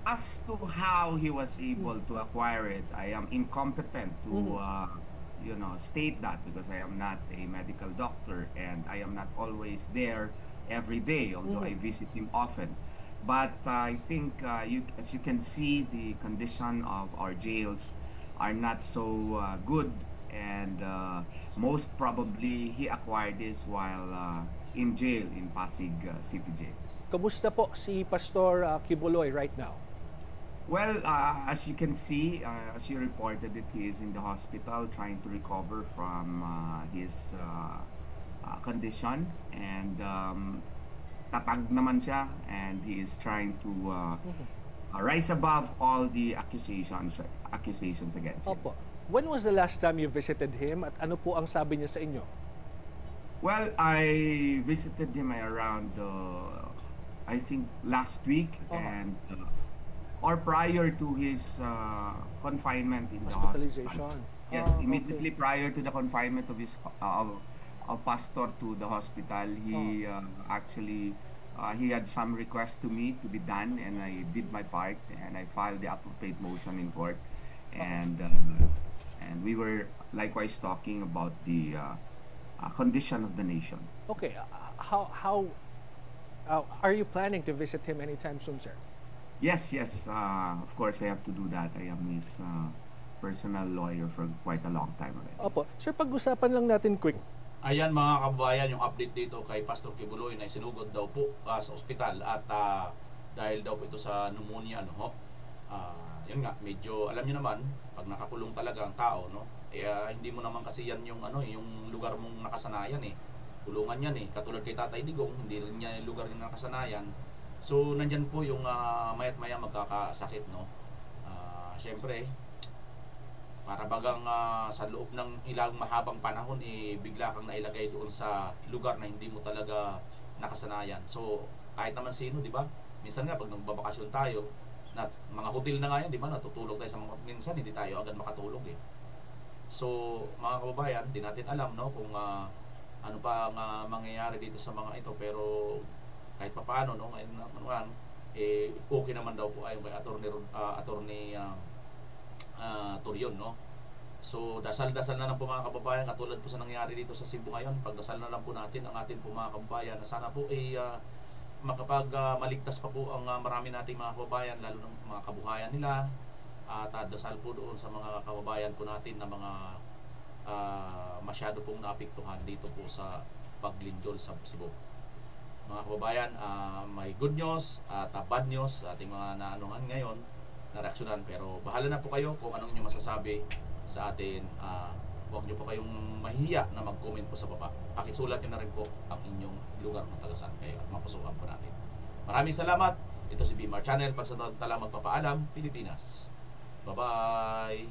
As to how he was able to acquire it, I am incompetent to state that, because I am not a medical doctor and I am not always there every day, although I visit him often. But I think as you can see, the condition of our jails are not so good, and most probably he acquired this while in jail in Pasig City Jail. Kamusta po si Pastor Quiboloy right now? Well, as you can see, as you reported it, he is in the hospital trying to recover from his condition, and tatag naman siya, and he is trying to rise above all the accusations against him. Opo. When was the last time you visited him at ano po ang sabi niya sa inyo? Well, I visited him around I think last week, and or prior to his confinement in the hospital. Yes, immediately prior to the confinement of his of pastor to the hospital, he actually he had some requests to me to be done, and I did my part, and I filed the appropriate motion in court, and we were likewise talking about the condition of the nation. Okay, how are you planning to visit him anytime soon, sir? Yes, of course I have to do that. I am his personal lawyer for quite a long time already. Opo. Sir, pag-usapan lang natin quick. Ayan mga kababayan, yung update dito kay Pastor Quiboloy na sinugod daw po sa ospital at dahil daw po ito sa pneumonia, yun nga, medyo alam niyo naman, pag nakakulong talaga ang tao, hindi mo naman kasi yan yung yung lugar mong nakasanayan kulungan yan katulad kay Tatay Digong, hindi rin niya yung lugar yung nakasanayan. So nandyan po yung mayat maya magkakasakit, syempre para bagang sa loob ng ilang mahabang panahon bigla kang nailagay doon sa lugar na hindi mo talaga nakasanayan. So kahit naman sino, di ba? Minsan nga pag nagbabakasyon tayo, mga hotel na nga yan, di ba? Natutulog tayo sa mga, minsan hindi tayo agad makatulog So mga kababayan, di natin alam kung ano pa ang mangyayari dito sa mga ito, pero kahit papaano ngayon naman okay naman daw po ayon kay Attorney Torion, So dasal-dasal na lang po mga kababayan, katulad po sa nangyari dito sa Cebu ngayon. Pagdasal na lang po natin ang atin po mga kababayan na sana po maligtas pa po ang marami nating mga kababayan, lalo ng mga kabuhayan nila, at dasal po doon sa mga kababayan po natin na mga masyado pong naapektuhan dito po sa paglindol sa Cebu. Mga kababayan, may good news at bad news sa ating mga naanuhan ngayon na reaksyonan, pero bahala na po kayo kung anong inyo masasabi sa atin. Huwag nyo po kayong mahiya na mag-comment po sa baba. Pakisulat nyo na rin po ang inyong lugar ng tagasan kayo at mapusukan po natin. Maraming salamat. Ito si BMR Channel, pansamantala magpapaalam, Pilipinas. Bye-bye!